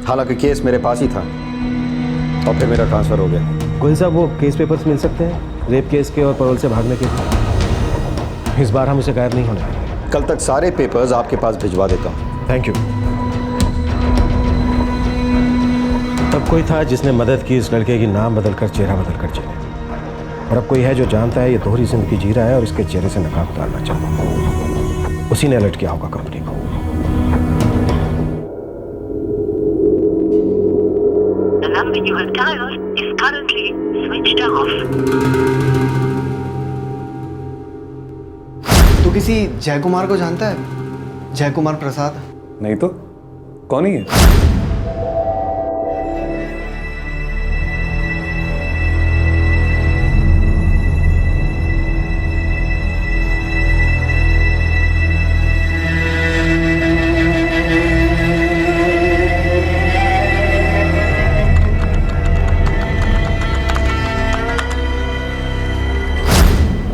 Speaker 15: हालांकि केस मेरे पास ही था और फिर मेरा ट्रांसफर हो गया। गोयल साहब, वो केस पेपर्स मिल सकते हैं, रेप केस के और पैरोल से भागने के भी। इस बार हम उसे गायब नहीं होने देंगे।
Speaker 13: कल तक सारे पेपर्स आपके पास भिजवा देता हूँ।
Speaker 15: Thank you. तब कोई था जिसने मदद की इस लड़के की नाम बदलकर चेहरा बदलकर जीने, और अब कोई है जो जानता है ये दोहरी जिंदगी जी रहा है और इसके चेहरे से नकाब उतारना चाहता है। उसी ने अलर्ट किया होगा कंपनी को।
Speaker 17: The number you have dialed is currently switched off.
Speaker 3: तू किसी जय कुमार को जानता है? जय कुमार प्रसाद?
Speaker 14: नहीं तो कौन ही है?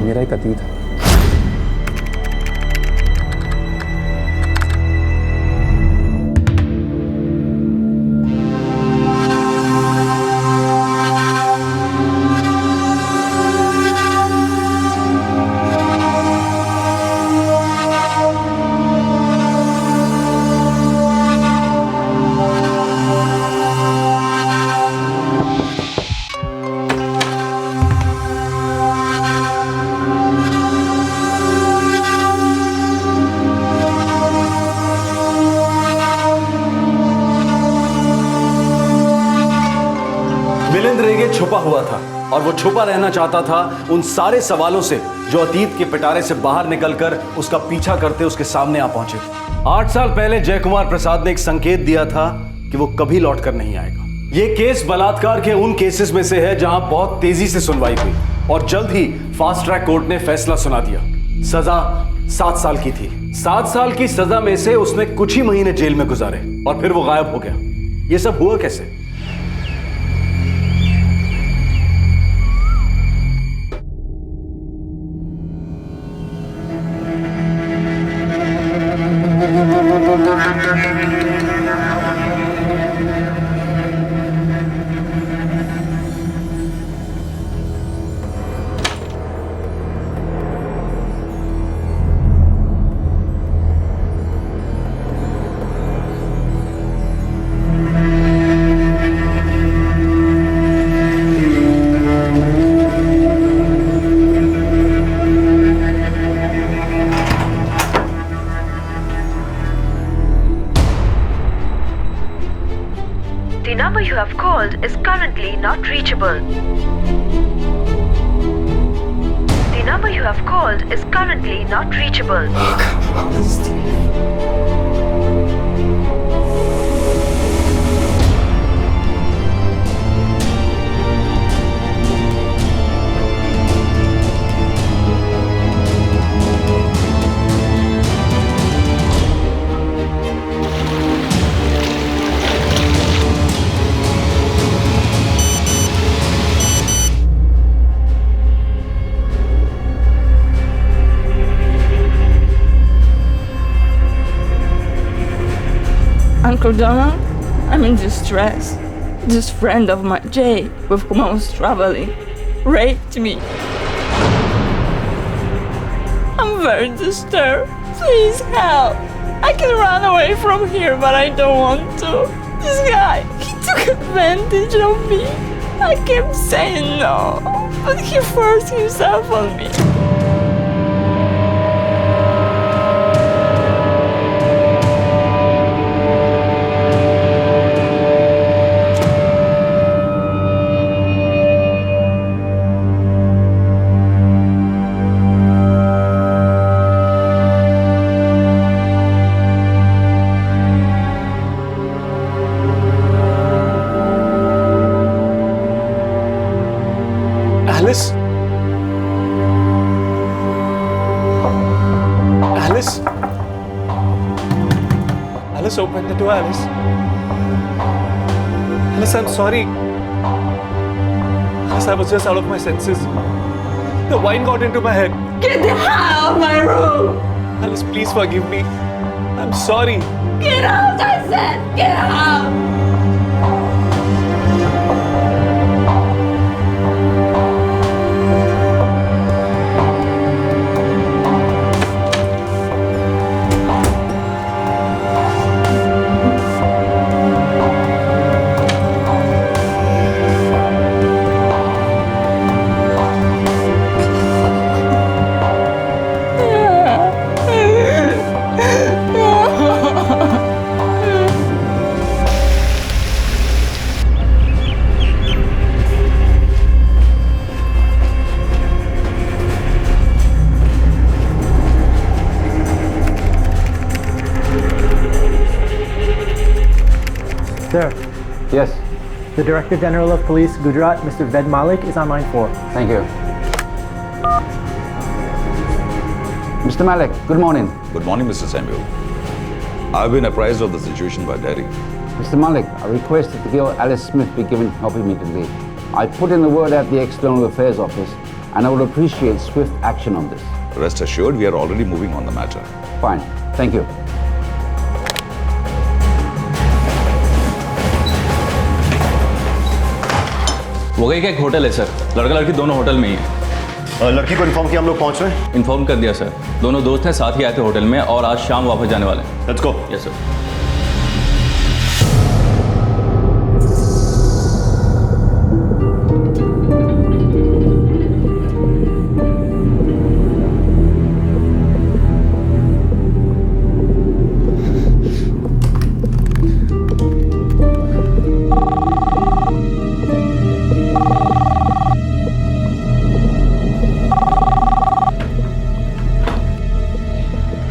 Speaker 14: मेरा एक अतीत है।
Speaker 6: मिलिंद रेगे छुपा हुआ था और वो छुपा रहना चाहता था उन सारे सवालों से जो अतीत के पिटारे से बाहर निकलकर उसका पीछा करते उसके सामने आ पहुंचे। 8 साल पहले जय कुमार प्रसाद ने एक संकेत दिया था कि वो कभी लौटकर नहीं आएगा। ये केस बलात्कार के उन केसेस में से है जहां बहुत तेजी से सुनवाई हुई और जल्द ही फास्ट ट्रैक कोर्ट ने फैसला सुना दिया। सजा 7 साल की थी। 7 साल की सजा में से उसने कुछ ही महीने जेल में गुजारे और फिर वो गायब हो गया। ये सब हुआ कैसे?
Speaker 17: The number you have called is currently not reachable. The number you have called is currently not reachable.
Speaker 8: Uncle Donald, I'm in distress. This friend of mine, Jay, with whom I was traveling, raped me. I'm very disturbed. Please help. I can run away from here, but I don't want to. This guy, he took advantage of me. I kept saying no, but he forced himself on me.
Speaker 14: Alice? Alice? Alice, open the door, Alice. Alice, I'm sorry.
Speaker 4: Alice, I was just out of my senses. The wine got into my head.
Speaker 18: Get the hell out of my room!
Speaker 4: Alice, please forgive me. I'm sorry.
Speaker 18: Get out, I said! Get out!
Speaker 12: Sir,
Speaker 19: Yes,
Speaker 12: the Director General of Police, Gujarat, Mr. Ved Malik, is on line 4.
Speaker 19: thank you. Mr. Malik, good morning.
Speaker 20: Good morning, Mr. Samuel. I've been apprised of the situation by Derry.
Speaker 19: Mr. Malik, I requested to give Alice Smith be given help immediately. I put in the word at the External Affairs Office, and I would appreciate swift action on this.
Speaker 20: Rest assured, we are already moving on the matter.
Speaker 19: Fine, thank you.
Speaker 4: वो गई का एक hotel है sir, लड़का लड़की दोनों hotel में ही है।
Speaker 15: लड़की को इन्फॉर्म किया हम लोग पहुंच रहे हैं?
Speaker 4: इन्फॉर्म कर दिया सर, दोनों दोस्त हैं, साथ ही आए थे होटल में और आज शाम वापस जाने वाले हैं।
Speaker 15: Let's go.
Speaker 4: Yes sir.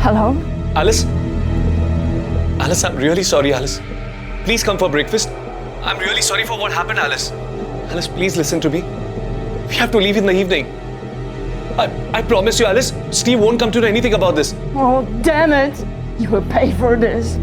Speaker 8: Hello?
Speaker 4: Alice? Alice, I'm really sorry, Alice. Please come for breakfast. I'm really sorry for what happened, Alice. Alice, please listen to me. We have to leave in the evening. I promise you, Alice, Steve won't come to know anything about this.
Speaker 8: Oh, damn it! You will pay for this.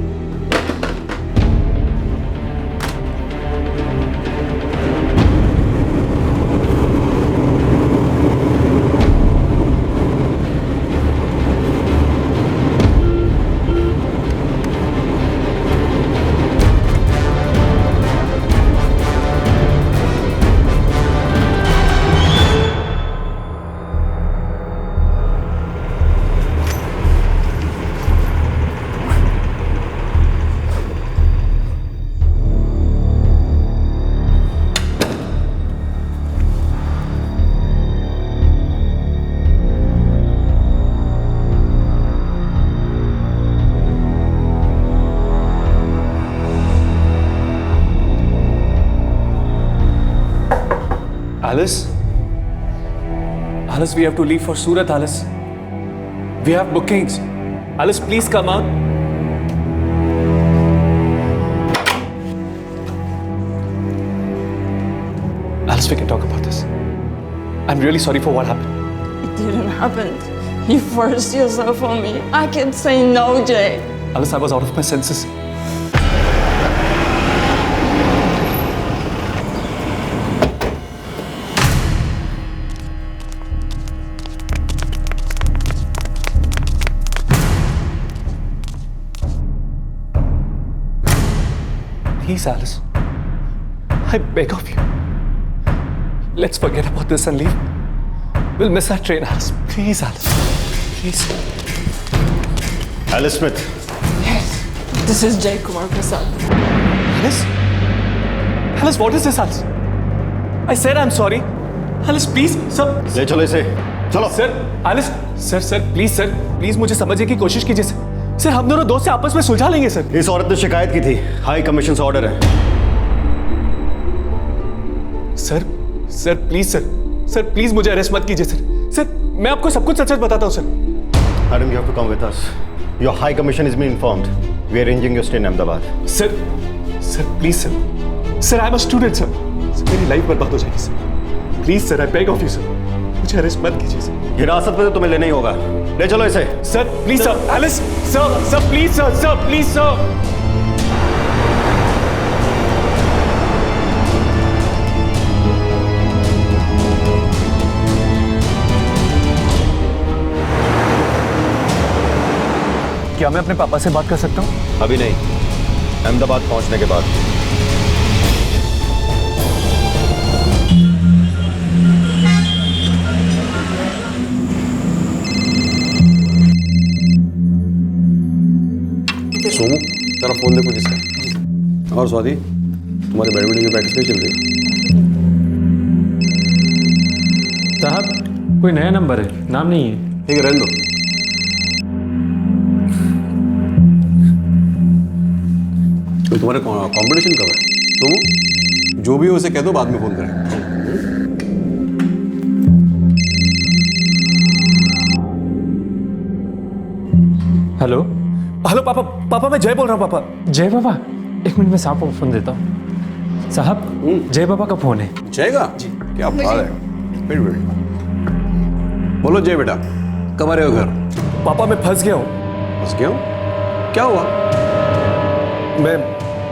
Speaker 4: Alice? Alice, we have to leave for Surat, Alice. We have bookings. Alice, please come out. Alice, we can talk about this. I'm really sorry for what happened.
Speaker 8: It didn't happen. You forced yourself on me. I can't say no, Jay.
Speaker 4: Alice, I was out of my senses. Please, Alice. I beg of you. Let's forget about this and leave. We'll miss that train, Alice. Please, Alice. Please.
Speaker 15: Alice Smith.
Speaker 8: Yes. This is Jay Kumar Prasad.
Speaker 4: Alice? Alice, what is this, Alice? I said I'm sorry. Alice, please, sir.
Speaker 15: ले चलो इसे. चलो.
Speaker 4: Sir, Alice. Sir, please, sir. Please मुझे समझने की कोशिश कीजिए, sir. Sir हम दोनों दोस्त से आपस में सुलझा लेंगे सर।
Speaker 15: इस औरत ने शिकायत की थी, हाई कमीशन से ऑर्डर है।
Speaker 4: सर प्लीज सर प्लीज मुझे अरेस्ट मत कीजिए सर मैं आपको सब कुछ सच सच बताता हूँ sir.
Speaker 15: Madam you have to come with us, your high commission is been informed, we are arranging your stay in Ahmedabad.
Speaker 4: Sir please sir I am a student sir, मेरी लाइफ बर्बाद हो जाएगी sir, please sir I beg of you sir, मुझे arrest मत कीजिए sir.
Speaker 15: हिरासत में तो तुम्हें लेना ही होगा, ले चलो इसे।
Speaker 4: Sir please sir, Alice sir please sir please sir. क्या मैं अपने पापा से बात कर सकता हूँ?
Speaker 7: अभी नहीं, अहमदाबाद पहुंचने के बाद।
Speaker 6: सोमू तेरा फोन देखो किसका। और स्वाति, तुम्हारी बैडमिंटन की प्रैक्टिस नहीं चल रही?
Speaker 21: साहब कोई नया नंबर है, नाम नहीं है।
Speaker 6: ठीक है, रहने दो। तो तुम्हारे कंपटीशन कब है? सोमू, जो भी हो उसे कह दो, बाद में फोन करें।
Speaker 21: हेलो हेलो पापा, पापा मैं जय बोल रहा हूँ। पापा जय बाबा, एक मिनट में साहब को फोन देता हूँ। साहब जय बाबा का फोन है।
Speaker 6: जय का? क्या बात है, वेट वेट। बोलो जय बेटा, कब आ रहे हो घर?
Speaker 21: पापा मैं फंस गया हूँ।
Speaker 6: फंस गया हूँ? क्या हुआ?
Speaker 21: मैं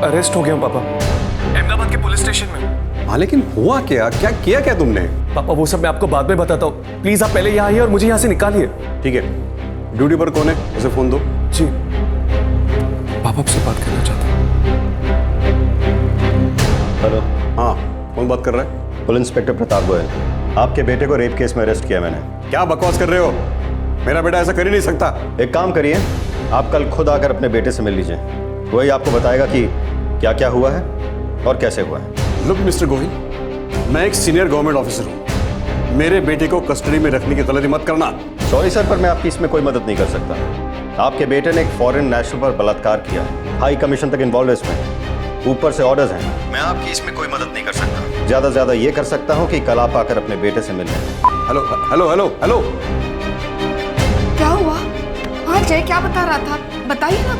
Speaker 21: अरेस्ट हो गया हूँ पापा, अहमदाबाद के पुलिस स्टेशन में।
Speaker 6: हाँ लेकिन हुआ क्या? क्या किया क्या तुमने?
Speaker 21: पापा वो सब मैं आपको बाद में बताता हूँ, प्लीज आप पहले यहाँ आइए और मुझे यहाँ से निकालिए।
Speaker 6: ठीक है, ड्यूटी पर कौन है उसे फोन दो।
Speaker 21: जी पापा आपसे बात करना चाहता हूँ।
Speaker 7: हेलो।
Speaker 6: हाँ कौन बात कर रहा है?
Speaker 7: Police inspector Pratap Goyal. आपके बेटे को रेप केस में अरेस्ट किया मैंने।
Speaker 6: क्या बकवास कर रहे हो? मेरा बेटा ऐसा कर ही नहीं सकता।
Speaker 7: एक काम करिए, आप कल खुद आकर अपने बेटे से मिल लीजिए, वही आपको बताएगा कि क्या क्या हुआ है और कैसे हुआ है।
Speaker 6: लुक मिस्टर गोहिल, मैं एक सीनियर गवर्नमेंट ऑफिसर हूँ, मेरे बेटे को कस्टडी में रखने की गलती मत करना।
Speaker 7: सॉरी सर, पर मैं आपकी इसमें कोई मदद नहीं कर सकता। आपके बेटे ने एक फॉरेन नेशनल पर बलात्कार किया, हाई कमीशन तक इन्वॉल्व है इसमें, ऊपर से ऑर्डर्स हैं। मैं आपकी इसमें कोई मदद नहीं कर सकता। ज्यादा से ज्यादा ये कर सकता हूँ कि कल आप आकर अपने बेटे से मिल लें।
Speaker 6: हेलो हेलो हेलो हेलो,
Speaker 1: क्या हुआ? हाँ जय क्या बता रहा था, बताइए ना।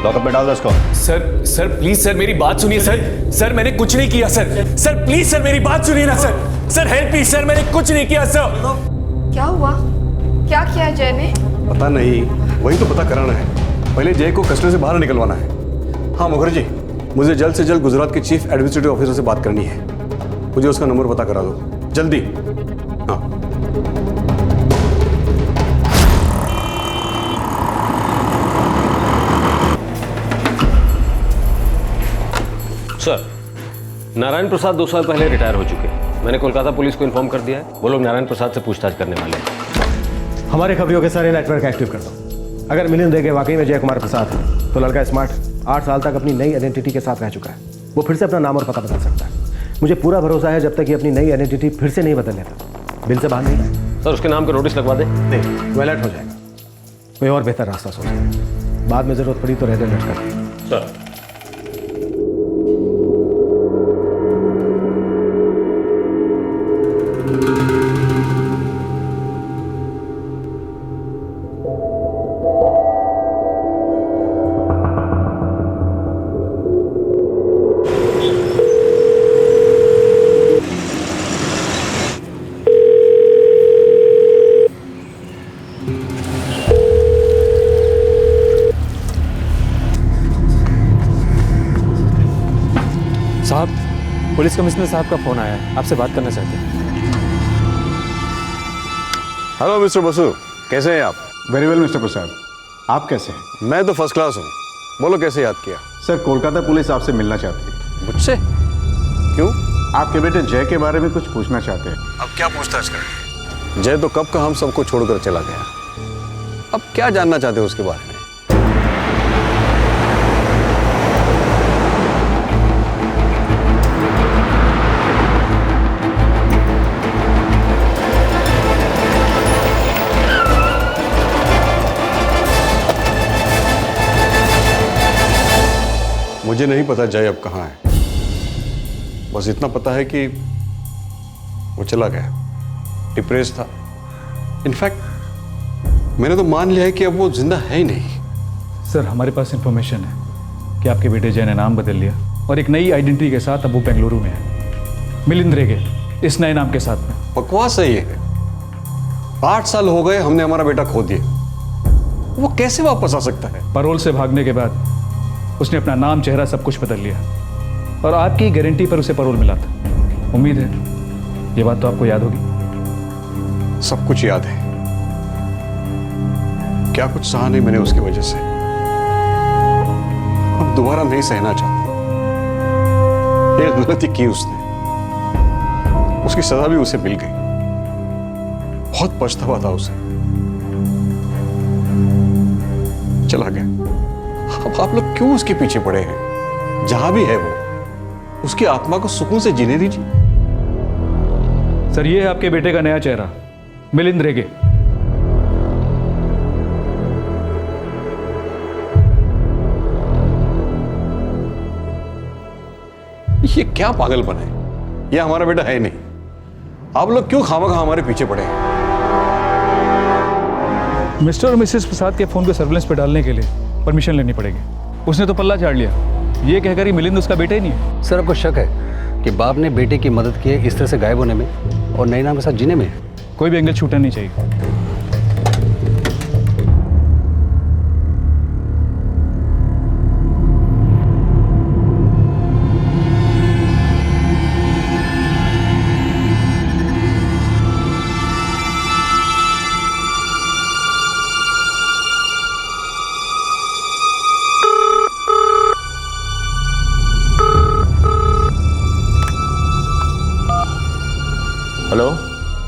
Speaker 7: लॉकअप में डाल दो इसको।
Speaker 21: सर प्लीज सर मेरी बात सुनिए सर मैंने कुछ नहीं किया सर प्लीज सर मेरी बात सुनिए ना सर हेल्प मी सर, मैंने कुछ नहीं किया सर।
Speaker 1: क्या हुआ? क्या किया जय ने?
Speaker 6: पता नहीं, वही तो पता कराना है। पहले जय को कस्टडी से बाहर निकलवाना है। हाँ मुखर्जी, मुझे जल्द से जल्द गुजरात के चीफ एडमिनिस्ट्रेटिव ऑफिसर से बात करनी है, मुझे उसका नंबर पता करा दो जल्दी। हाँ
Speaker 7: सर, नारायण प्रसाद 2 साल पहले रिटायर हो चुके हैं। मैंने कोलकाता पुलिस को इन्फॉर्म कर दिया है, वो लोग नारायण प्रसाद से पूछताछ करने वाले हैं।
Speaker 10: हमारे खबरियों के सारे नेटवर्क एक्टिव कर दो। अगर मिलिंद रेगे वाकई में जय कुमार प्रसाद है तो लड़का स्मार्ट 8 साल तक अपनी नई आइडेंटिटी के साथ रह चुका है। वो फिर से अपना नाम और पता बदल सकता है। मुझे पूरा भरोसा है जब तक ये अपनी नई आइडेंटिटी फिर से नहीं बदल लेता, बिल से बाहर नहीं आए।
Speaker 7: सर उसके नाम का नोटिस लगवा दे।
Speaker 10: नहीं, वो अलर्ट हो जाएगा। कोई और बेहतर रास्ता सोचें, बाद में जरूरत पड़ी तो रेड अलर्ट कर दें।
Speaker 7: सर
Speaker 21: साहब पुलिस कमिश्नर साहब का फोन आया है, आपसे बात करना चाहते हैं।
Speaker 6: हेलो मिस्टर बसु, कैसे हैं आप?
Speaker 22: वेरी वेल मिस्टर प्रसाद, आप कैसे हैं?
Speaker 6: मैं तो फर्स्ट क्लास हूँ। बोलो कैसे याद किया?
Speaker 22: सर कोलकाता पुलिस आपसे मिलना चाहती है।
Speaker 6: मुझसे? क्यों?
Speaker 22: आपके बेटे जय के बारे में कुछ पूछना चाहते हैं।
Speaker 6: अब क्या पूछताछ करें? जय तो कब का हम सबको छोड़कर चला गया, अब क्या जानना चाहते हो उसके बारे में? मुझे नहीं पता जय अब कहाँ है, बस इतना पता है कि वो चला गया, डिप्रेस था। इनफैक्ट मैंने तो मान लिया है कि अब वो जिंदा है ही नहीं।
Speaker 21: सर हमारे पास इंफॉर्मेशन है कि आपके बेटे जय ने नाम बदल लिया और एक नई आइडेंटिटी के साथ अब वो बेंगलुरु में है, मिलिंद रेगे, इस नए नाम के साथ में।
Speaker 6: बकवास है ये। 8 साल हो गए हमने हमारा बेटा खो दिया, वो कैसे वापस आ सकता है?
Speaker 21: पैरोल से भागने के बाद उसने अपना नाम, चेहरा सब कुछ बदल लिया और आपकी गारंटी पर उसे पैरोल मिला था। उम्मीद है ये बात तो आपको याद होगी।
Speaker 6: सब कुछ याद है, क्या कुछ सहा नहीं मैंने उसकी वजह से।
Speaker 22: अब दोबारा नहीं सहना चाहता। एक गलती की उसने, उसकी सजा भी उसे मिल गई। बहुत पछतावा था उसे, चला गया। अब आप लोग क्यों उसके पीछे पड़े हैं? जहां भी है वो, उसकी आत्मा को सुकून से जीने दीजिए।
Speaker 21: सर, ये है आपके बेटे का नया चेहरा, मिलिंद रेगे।
Speaker 22: ये क्या पागलपन है? ये हमारा बेटा है नहीं। आप लोग क्यों खामखा हमारे पीछे पड़े हैं?
Speaker 21: मिस्टर और मिसेस प्रसाद के फोन को सर्विलेंस पे डालने के लिए परमिशन लेनी पड़ेगी। उसने तो पल्ला झाड़ लिया, ये कहकर ही मिलिंद उसका बेटा ही नहीं है।
Speaker 10: सर, आपको शक है कि बाप ने बेटे की मदद की है इस तरह से गायब होने में और नए नाम के साथ जीने में?
Speaker 21: कोई भी एंगल छूटना नहीं चाहिए।
Speaker 13: Hello,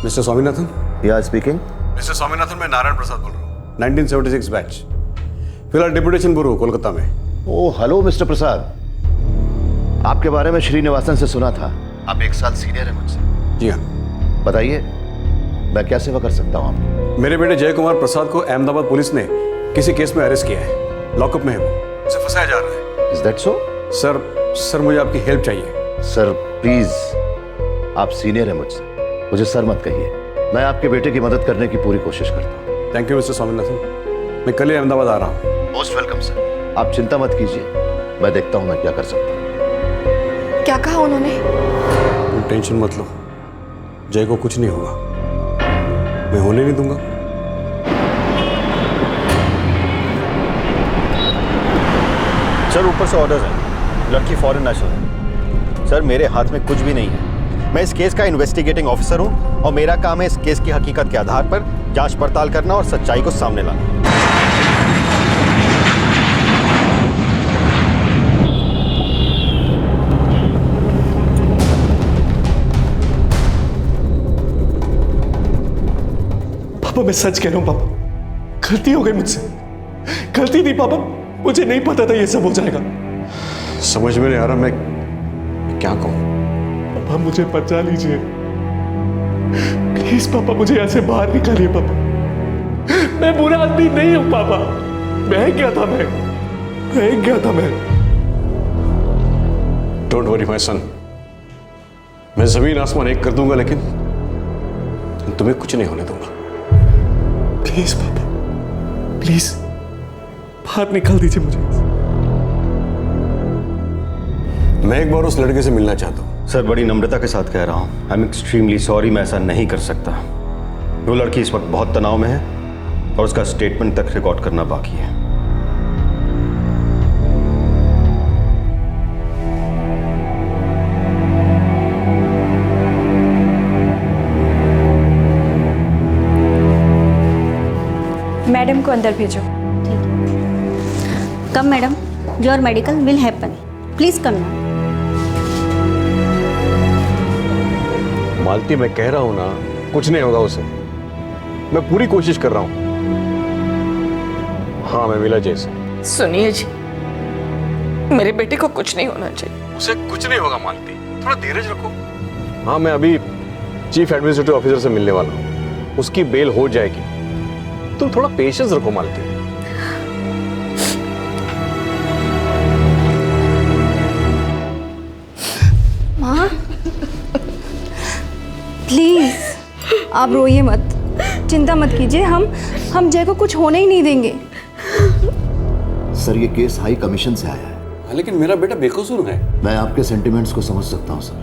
Speaker 22: mister Swaminathan.
Speaker 13: या स्पीकिंग।
Speaker 22: मिस्टर स्वामीनाथन, मैं नारायण प्रसाद बोल रहा हूँ, 1976 बैच। फिलहाल डिप्यूटेशन ब्यूरो कोलकाता में।
Speaker 13: ओह हेलो मिस्टर प्रसाद, आपके बारे में श्रीनिवासन से सुना था। आप 1 साल सीनियर हैं मुझसे।
Speaker 22: जी हाँ।
Speaker 13: बताइए, मैं क्या सेवा कर सकता हूँ आपकी?
Speaker 22: मेरे बेटे जय कुमार प्रसाद को अहमदाबाद पुलिस ने किसी केस में अरेस्ट किया है। लॉकअप में है वो, उसे फंसाया जा रहा है।
Speaker 13: Is that so?
Speaker 22: सर मुझे आपकी हेल्प चाहिए।
Speaker 13: सर प्लीज, आप सीनियर हैं मुझसे, मुझे सर मत कहिए। मैं आपके बेटे की मदद करने की पूरी कोशिश करता हूँ।
Speaker 22: थैंक यू मिस्टर स्वामीनाथन, मैं कल ही अहमदाबाद आ रहा हूँ।
Speaker 13: मोस्ट वेलकम सर, आप चिंता मत कीजिए, मैं देखता हूँ मैं क्या कर सकता हूँ।
Speaker 1: क्या कहा उन्होंने?
Speaker 22: तुम टेंशन मत लो, जय को कुछ नहीं होगा, मैं होने नहीं दूंगा।
Speaker 13: सर ऊपर से ऑर्डर है, लड़की फॉरेन नेशनल है। सर मेरे हाथ में कुछ भी नहीं है, मैं इस केस का इन्वेस्टिगेटिंग ऑफिसर हूं और मेरा काम है इस केस की हकीकत के आधार पर जांच पड़ताल करना और सच्चाई को सामने लाना।
Speaker 14: पापा मैं सच कह रहा हूं पापा, गलती हो गई मुझसे, गलती थी पापा, मुझे नहीं पता था ये सब हो जाएगा।
Speaker 22: समझ में नहीं आ रहा मैं क्या कहूं।
Speaker 14: पापा मुझे बचा लीजिए प्लीज पापा, मुझे ऐसे बाहर निकालिए पापा, मैं बुरा आदमी नहीं हूं पापा, मैं क्या था मैं।
Speaker 22: डोंट वरी माय सन, मैं जमीन आसमान एक कर दूंगा लेकिन तुम्हें कुछ नहीं होने दूंगा।
Speaker 14: प्लीज पापा, प्लीज बाहर निकाल दीजिए मुझे।
Speaker 22: मैं एक बार उस लड़के से मिलना चाहता हूं।
Speaker 13: सर बड़ी नम्रता के साथ कह रहा हूं, आई एम एक्सट्रीमली सॉरी, मैं ऐसा नहीं कर सकता। वो लड़की इस वक्त बहुत तनाव में है और उसका स्टेटमेंट तक रिकॉर्ड करना बाकी है।
Speaker 2: मैडम को अंदर भेजो।
Speaker 5: Come madam, your medical will happen, please come now.
Speaker 22: Malti मैं कह रहा हूं ना, कुछ नहीं होगा उसे, मैं पूरी कोशिश कर रहा हूं। हाँ मैं मिला जय से।
Speaker 8: सुनिए जी, मेरे बेटे को कुछ नहीं होना चाहिए।
Speaker 22: उसे कुछ नहीं होगा मालती, थोड़ा धीरज रखो। हाँ मैं अभी चीफ एडमिनिस्ट्रेटिव ऑफिसर से मिलने वाला हूँ, उसकी बेल हो जाएगी, तुम थोड़ा पेशेंस रखो मालती।
Speaker 2: माँ प्लीज आप रोइए मत, चिंता मत कीजिए, हम जय को कुछ होने ही नहीं देंगे।
Speaker 13: सर ये केस हाई कमीशन से आया है।
Speaker 22: लेकिन मेरा बेटा बेकसूर है।
Speaker 13: मैं आपके सेंटिमेंट्स को समझ सकता हूं सर,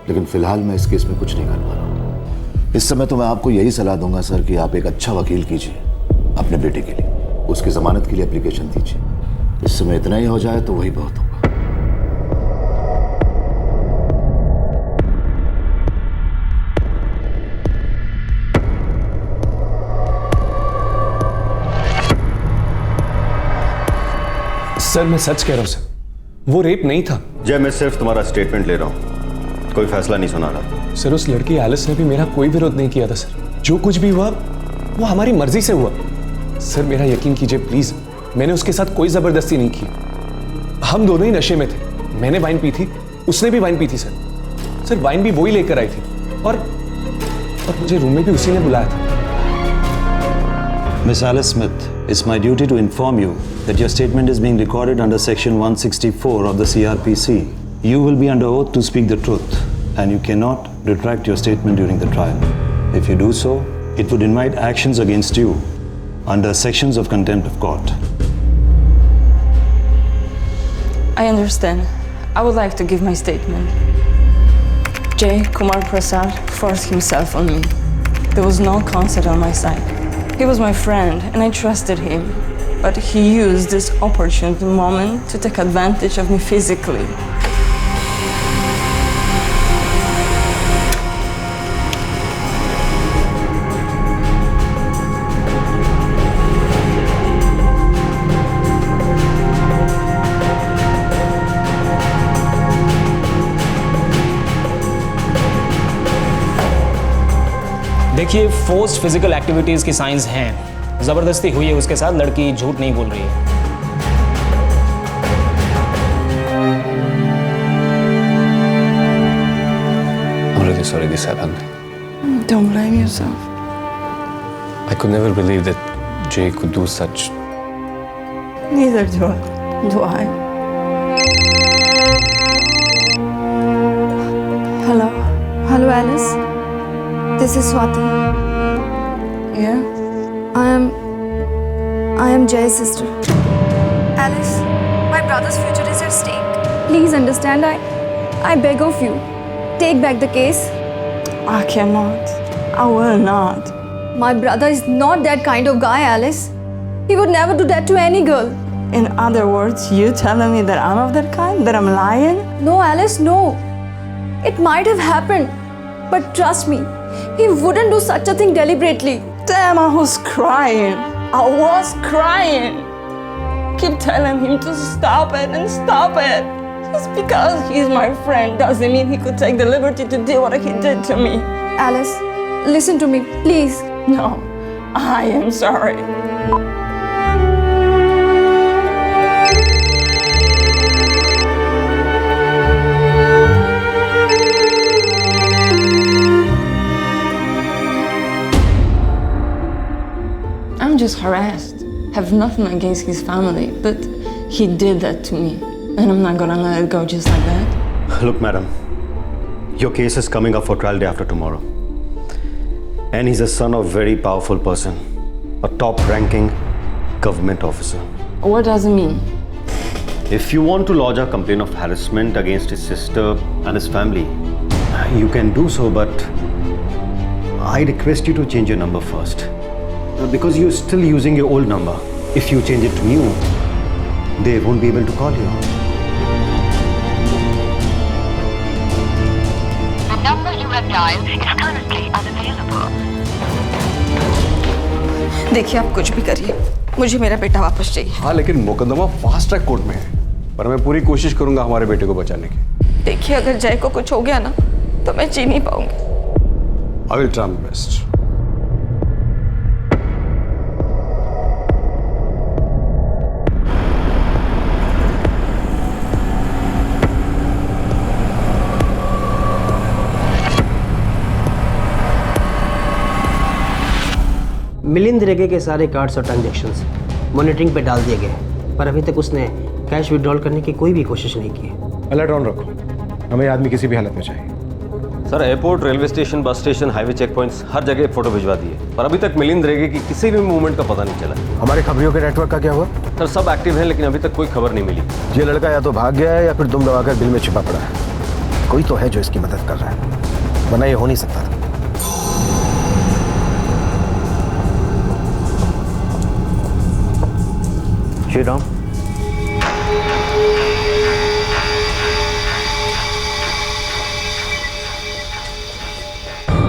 Speaker 13: लेकिन फिलहाल मैं इस केस में कुछ नहीं कर पा रहा हूं। इस समय तो मैं आपको यही सलाह दूंगा सर कि आप एक अच्छा वकील कीजिए अपने बेटे के लिए, उसकी जमानत के लिए एप्लीकेशन दीजिए। इस समय इतना ही हो जाए तो वही बहुत होगा।
Speaker 4: सर मैं सच कह रहा हूं सर, वो रेप नहीं था।
Speaker 15: जय, मैं सिर्फ तुम्हारा स्टेटमेंट ले रहा हूँ, कोई फैसला नहीं सुना रहा।
Speaker 4: सर उस लड़की एलिस ने भी मेरा कोई विरोध नहीं किया था सर। जो कुछ भी हुआ वो हमारी मर्जी से हुआ। सर मेरा यकीन कीजिए प्लीज, मैंने उसके साथ कोई जबरदस्ती नहीं की। हम दोनों ही नशे में थे। मैंने वाइन पी थी, उसने भी वाइन पी थी सर वाइन भी वही लेकर आई थी और मुझे रूम में भी उसी ने बुलाया था।
Speaker 9: Miss Alice Smith, it's my duty to inform you that your statement is being recorded under Section 164 of the CRPC. You will be under oath to speak the truth, and you cannot retract your statement during the trial. If you do so, it would invite actions against you under sections of contempt of court.
Speaker 8: I understand. I would like to give my statement. Jay Kumar Prasad forced himself on me. There was no consent on my side. He was my friend and I trusted him, but he used this opportune moment to take advantage of me physically.
Speaker 11: देखिए, forced physical activities की science हैं। जबरदस्ती हुई है उसके साथ, लड़की झूठ नहीं बोल रही है।
Speaker 4: I'm really sorry this happened.
Speaker 8: Don't blame yourself.
Speaker 4: I could never believe that Jay could do such.
Speaker 8: Neither do I.
Speaker 2: Hello. Hello, Alice. This is Swati.
Speaker 8: Yeah?
Speaker 2: I am Jay's sister. Alice, my brother's future is at stake. Please understand, I beg of you. Take back the case.
Speaker 8: I cannot. I will not.
Speaker 2: My brother is not that kind of guy, Alice. He would never do that to any girl.
Speaker 8: In other words, you telling me that I'm of that kind? That I'm lying?
Speaker 2: No, Alice, no. It might have happened. But trust me, he wouldn't do such a thing deliberately.
Speaker 8: Damn, I was crying. I was crying. Keep telling him to stop it and stop it. Just because he's my friend doesn't mean he could take the liberty to do what he did to me.
Speaker 2: Alice, listen to me, please.
Speaker 8: No, I am sorry. I'm just harassed. Have nothing against his family, but he did that to me, and I'm not gonna let it go just like that.
Speaker 15: Look, madam, your case is coming up for trial day after tomorrow. And he's a son of a very powerful person, a top-ranking government officer.
Speaker 8: What does it mean?
Speaker 15: If you want to lodge a complaint of harassment against his sister and his family, you can do so, but I request you to change your number first. Because you're still using your old number. If you change it to new, they won't be able to call you.
Speaker 17: The number you have dialed is currently unavailable.
Speaker 8: देखिए, आप कुछ भी करिए, मुझे मेरा बेटा वापस चाहिए।
Speaker 22: हाँ, लेकिन मुकदमा फास्ट ट्रैक कोर्ट में है, पर मैं पूरी कोशिश करूंगा हमारे बेटे को बचाने की।
Speaker 8: देखिए, अगर जय को कुछ हो गया ना, तो मैं जी नहीं पाऊंगी।
Speaker 22: I will try my best.
Speaker 23: Milind रेगे के सारे कार्ड्स और ट्रांजैक्शंस मॉनिटरिंग पे डाल दिए गए, पर अभी तक उसने कैश विड्रॉल करने की कोई भी कोशिश नहीं की।
Speaker 10: अलर्ट ऑन रखो, हमें आदमी किसी भी हालत में चाहिए।
Speaker 7: Sir, airport, railway station, bus station, highway check points, हर जगह एक फोटो भिजवा दिए, पर अभी तक मिलिंद रेगे की किसी भी मूवमेंट का पता नहीं चला।
Speaker 10: हमारे खबरियों के नेटवर्क का क्या हुआ?
Speaker 7: सर, सब एक्टिव हैं, लेकिन अभी तक कोई खबर नहीं मिली।
Speaker 10: ये लड़का या तो भाग गया है या फिर दुम दबाकर बिल में छिपा पड़ा है। कोई तो है जो इसकी मदद कर रहा है, वरना ये हो नहीं सकता था।
Speaker 9: श्री राम,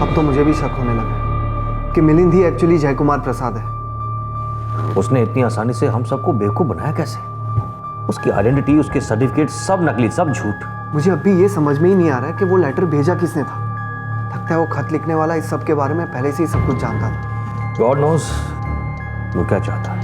Speaker 3: अब तो मुझे भी शक होने लगा कि मिलिंद ही एक्चुअली जयकुमार प्रसाद है।
Speaker 12: उसने इतनी आसानी से हम सबको बेवकूफ बनाया कैसे?
Speaker 7: उसकी आइडेंटिटी, उसके सर्टिफिकेट सब नकली, सब झूठ।
Speaker 3: मुझे अभी ये समझ में ही नहीं आ रहा है कि वो लेटर भेजा किसने था। लगता है वो खत लिखने वाला इस सब के बारे में पहले से ही सब कुछ जानता था।
Speaker 7: गॉड नोज वो क्या चाहता है।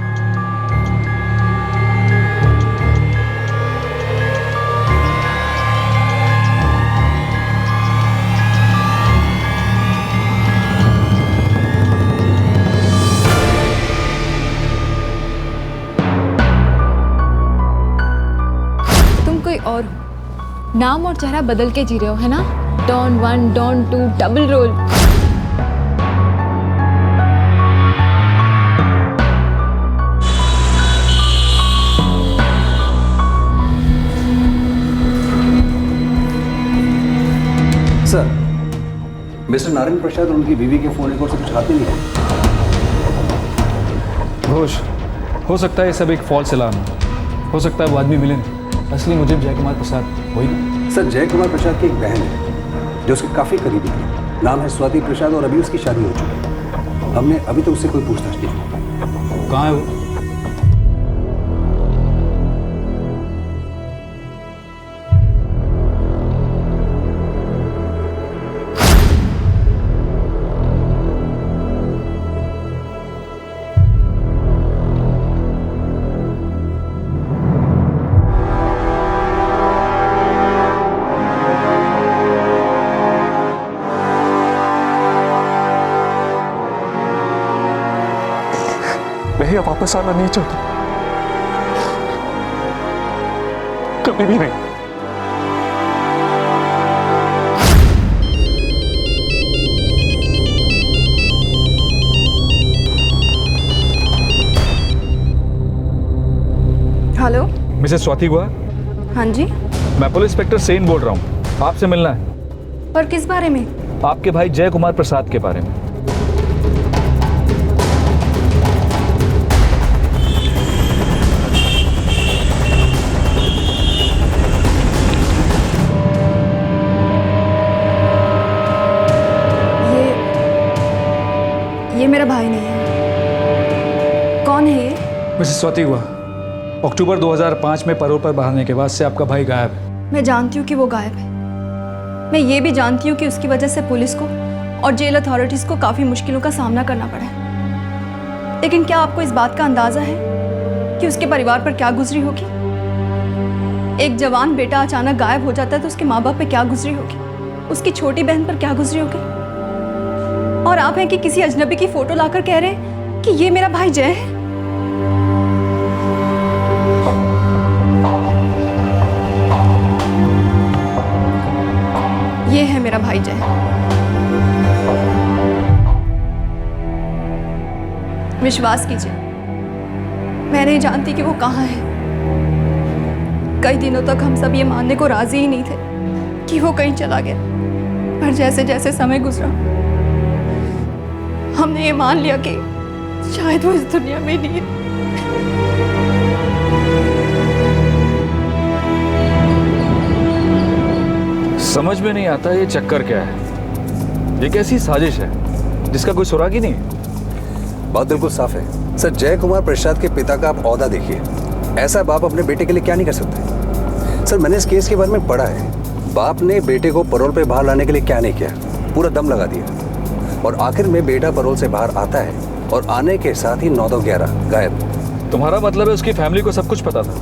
Speaker 1: और नाम और चेहरा बदल के जी रहे हो, है ना? Don 1, don 2, double role.
Speaker 9: Sir, mister Narayan Prasad और उनकी बीवी के फोन रिकॉर्ड से कुछ हाथ नहीं है।
Speaker 21: घोष, हो सकता है ये सब एक फॉल्स अलार्म हो सकता है वो आदमी मिले नहीं। असली मुझे जय कुमार प्रसाद वही ना?
Speaker 9: सर, जय कुमार प्रसाद की एक बहन है जो उसके काफ़ी करीबी है। नाम है स्वाति प्रसाद और अभी उसकी शादी हो चुकी है। हमने अभी तक उससे कोई पूछताछ नहीं की।
Speaker 21: कहाँ है वो?
Speaker 14: मैं वापस आना नहीं चाहता, कभी भी नहीं।
Speaker 2: हेलो,
Speaker 21: मिसेस स्वाति गुहा?
Speaker 2: हाँ जी।
Speaker 21: मैं पुलिस इंस्पेक्टर सेन बोल रहा हूँ, आपसे मिलना है।
Speaker 2: पर किस बारे में?
Speaker 21: आपके भाई जय कुमार प्रसाद के बारे में।
Speaker 2: ये मेरा भाई नहीं है। कौन है ये?
Speaker 21: मिसेस स्वाति गुहा, अक्टूबर 2005 में पैरोल पर बहाने के बाद से आपका भाई गायब है।
Speaker 2: मैं जानती हूँ कि वो गायब है। मैं ये भी जानती हूँ कि उसकी वजह से पुलिस को और जेल अथॉरिटीज़ को काफ़ी मुश्किलों का सामना करना पड़ा है। लेकिन क्या आपको इस बात का अंदाज़ा है कि उसके परिवार पर क्या गुजरी होगी? एक जवान बेटा अचानक गायब हो जाता है तो उसके माँ बाप पे क्या गुजरी होगी? उसकी छोटी बहन पर क्या गुजरी होगी? और आप हैं कि किसी अजनबी की फोटो लाकर कह रहे हैं कि ये मेरा भाई जय है। ये है मेरा भाई जय। विश्वास कीजिए, मैं नहीं जानती कि वो कहाँ है। कई दिनों तक हम सब ये मानने को राजी ही नहीं थे कि वो कहीं चला गया, पर जैसे जैसे समय गुजरा हमने ये मान लिया कि शायद वो इस दुनिया में नहीं है।
Speaker 21: समझ में नहीं आता ये चक्कर क्या है। ये कैसी साजिश है जिसका कोई सुराग ही नहीं है।
Speaker 9: बात बिल्कुल साफ है सर। जय कुमार प्रसाद के पिता का आप औहदा देखिए। ऐसा बाप अपने बेटे के लिए क्या नहीं कर सकते। सर, मैंने इस केस के बारे में पढ़ा है। बाप ने बेटे को पैरोल पे बाहर लाने के लिए क्या नहीं किया, पूरा दम लगा दिया। और आखिर में बेटा पैरोल से बाहर आता है और आने के साथ ही 9-11 गायब।
Speaker 21: तुम्हारा मतलब है उसकी फैमिली को सब कुछ पता था?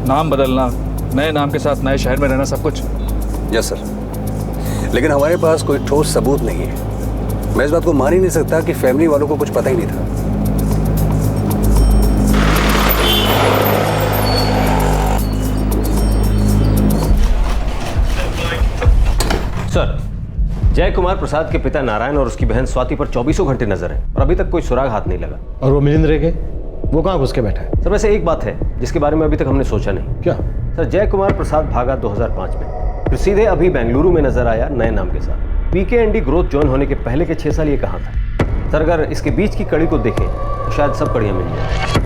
Speaker 21: नाम बदलना, नए नाम के साथ नए शहर में रहना, सब कुछ?
Speaker 9: यस सर, लेकिन हमारे पास कोई ठोस सबूत नहीं है। मैं इस बात को मान ही नहीं सकता कि फैमिली वालों को कुछ पता ही नहीं था।
Speaker 7: सर, जय कुमार प्रसाद के पिता नारायण और उसकी बहन स्वाति पर 24 घंटे नजर है और अभी तक कोई सुराग हाथ नहीं लगा।
Speaker 10: और वो मिलिंद रेगे, वो कहाँ घुस के बैठा है?
Speaker 7: सर, वैसे एक बात है जिसके बारे में अभी तक हमने सोचा नहीं।
Speaker 10: क्या?
Speaker 7: सर, जय कुमार प्रसाद भागा 2005 में, फिर सीधे अभी बेंगलुरु में नजर आया नए नाम के साथ। पीकेएनडी ग्रोथ ज्वाइन होने के पहले के 6 साल ये कहाँ था? सर, अगर इसके बीच की कड़ी को देखें तो शायद सब कड़ियां मिल जाए।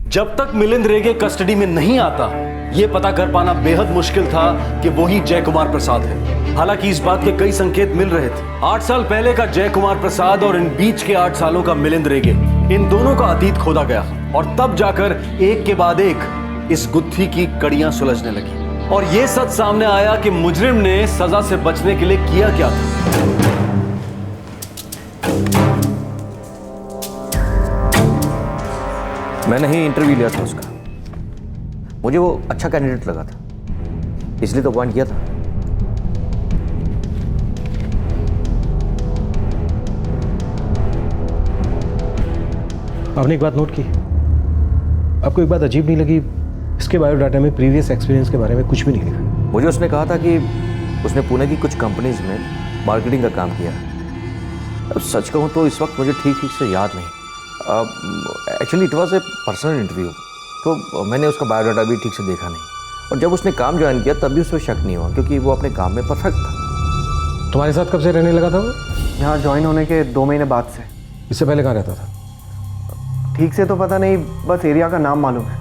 Speaker 6: जब तक मिलिंद रेगे कस्टडी में नहीं आता, यह पता कर पाना बेहद मुश्किल था कि वो ही जय कुमार प्रसाद है। हालांकि इस बात के कई संकेत मिल रहे थे। 8 साल पहले का जय कुमार प्रसाद और इन बीच के 8 सालों का मिलिंद रेगे इन दोनों का अतीत खोदा गया और तब जाकर एक के बाद एक इस गुत्थी की कड़ियां सुलझने लगी और यह सच सामने आया कि मुजरिम ने सजा से बचने के लिए किया क्या था।
Speaker 12: मैंने ही इंटरव्यू लिया था उसका, मुझे वो अच्छा कैंडिडेट लगा था, इसलिए तो अपॉइंट किया था।
Speaker 10: आपने एक बात नोट की? आपको एक बात अजीब नहीं लगी? इसके बायोडाटा में प्रीवियस एक्सपीरियंस के बारे में कुछ भी नहीं लिखा।
Speaker 12: मुझे उसने कहा था कि उसने पुणे की कुछ कंपनीज में मार्केटिंग का काम किया। अब सच कहूँ तो इस वक्त मुझे ठीक से याद नहीं। Actually it was a personal interview, तो मैंने उसका बायोडाटा भी ठीक से देखा नहीं। और जब उसने काम ज्वाइन किया तब भी उसको शक नहीं हुआ, क्योंकि वो अपने काम में परफेक्ट था।
Speaker 10: तुम्हारे साथ कब से रहने लगा था वो?
Speaker 3: यहाँ ज्वाइन होने के 2 महीने बाद से।
Speaker 10: इससे पहले कहाँ रहता था?
Speaker 3: ठीक से तो पता नहीं, बस एरिया का नाम मालूम है,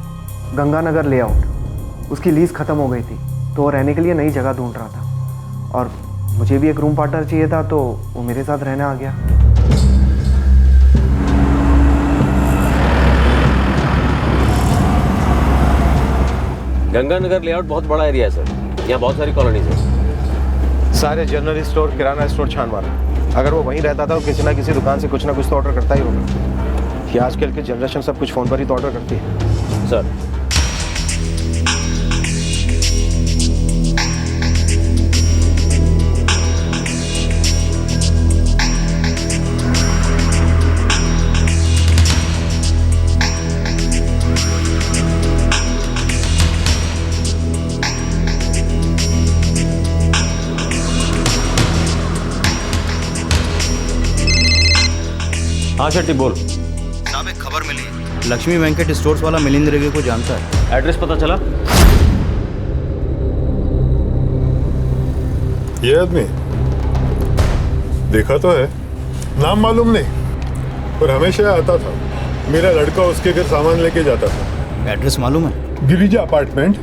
Speaker 3: गंगानगर लेआउट। उसकी लीज ख़त्म हो गई थी तो वो रहने के लिए नई जगह ढूंढ रहा था और मुझे भी एक रूम पार्टनर चाहिए था, तो वो मेरे साथ रहने आ गया।
Speaker 7: गंगानगर लेआउट बहुत बड़ा एरिया है सर, यहाँ बहुत सारी कॉलोनीज है।
Speaker 10: सारे जनरल स्टोर, किराना स्टोर छान मारा। अगर वो वहीं रहता था तो किसी ना किसी दुकान से कुछ ना कुछ तो ऑर्डर करता ही होगा। कि आजकल की जनरेशन सब कुछ फ़ोन पर ही तो ऑर्डर करती है।
Speaker 7: सर हाँ शेट्टी बोल।
Speaker 16: साहब एक खबर मिली, लक्ष्मी वेंकट स्टोर्स वाला मिलिंद रेगे को जानता है।
Speaker 7: एड्रेस पता चला?
Speaker 18: ये आदमी देखा तो है, नाम मालूम नहीं, पर हमेशा आता था। मेरा लड़का उसके घर सामान लेके जाता था।
Speaker 16: एड्रेस मालूम है?
Speaker 18: गिरिजा अपार्टमेंट,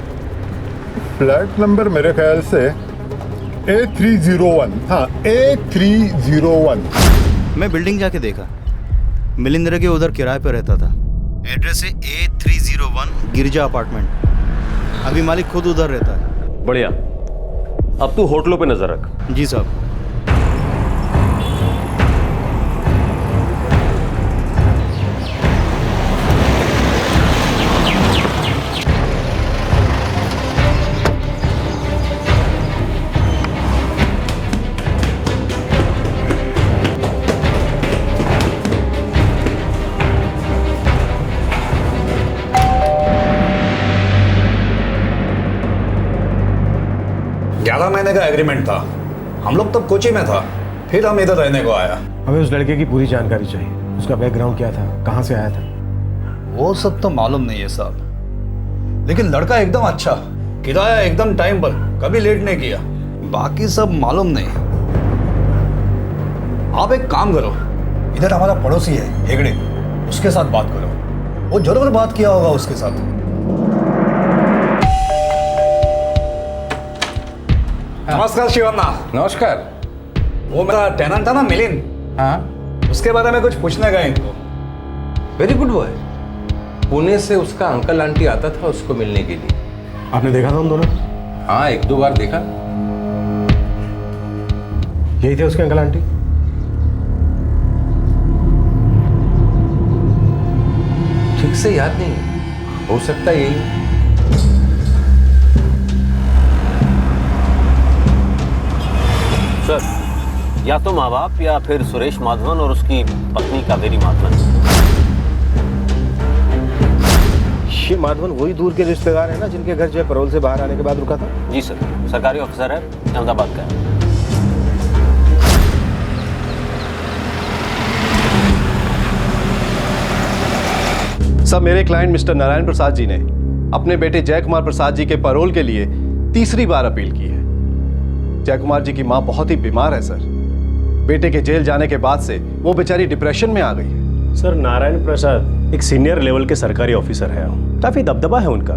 Speaker 18: फ्लैट नंबर मेरे ख्याल से A301। हाँ, A301।
Speaker 16: मैं बिल्डिंग जाके देखा, मिलिंद रेगे उधर किराए पर रहता था। एड्रेस है A301 गिरिजा अपार्टमेंट। अभी मालिक खुद उधर रहता है।
Speaker 7: बढ़िया, अब तू होटलों पे नजर रख।
Speaker 16: जी साहब।
Speaker 21: महीने का एग्रीमेंट था, हम लोग तब कोची में था, फिर हम इधर रहने को आया।
Speaker 10: हमें उस लड़के की पूरी जानकारी चाहिए। उसका बैकग्राउंड क्या था, कहाँ से आया था?
Speaker 21: वो सब तो मालूम नहीं है साहब, लेकिन लड़का एकदम अच्छा, किराया एकदम टाइम पर, कभी लेट नहीं किया। बाकी सब मालूम नहीं। आप एक काम करो, इधर हमारा पड़ोसी है हेगड़े, उसके साथ बात करो, वो जरूर बात किया होगा उसके साथ। नमस्कार शिवन्ना।
Speaker 20: नमस्कार।
Speaker 21: वो मेरा टेनेंट था ना मिलिंद,
Speaker 20: हाँ,
Speaker 21: उसके बारे में कुछ पूछने गए इनको।
Speaker 20: Very good boy. पुणे से उसका अंकल आंटी आता था उसको मिलने के लिए।
Speaker 10: आपने देखा था उन दोनों?
Speaker 20: हाँ, 1-2 बार देखा।
Speaker 10: यही थे उसके अंकल आंटी?
Speaker 20: ठीक से याद नहीं, हो सकता है यही।
Speaker 7: सर, या तो माँ बाप या फिर सुरेश माधवन और उसकी पत्नी कावेरी माधवन।
Speaker 10: ये माधवन वही दूर के रिश्तेदार है ना, जिनके घर जो है पैरोल से बाहर आने के बाद रुका था?
Speaker 7: जी सर, सरकारी ऑफिसर है, अहमदाबाद का है।
Speaker 22: सर, मेरे क्लाइंट मिस्टर नारायण प्रसाद जी ने अपने बेटे जय कुमार प्रसाद जी के पैरोल के लिए तीसरी बार अपील की है। जय कुमार जी की मां बहुत ही बीमार है सर। बेटे के जेल जाने के बाद से वो बेचारी डिप्रेशन में आ गई है।
Speaker 15: सर, नारायण प्रसाद एक सीनियर लेवल के सरकारी ऑफिसर है, काफी दबदबा है उनका,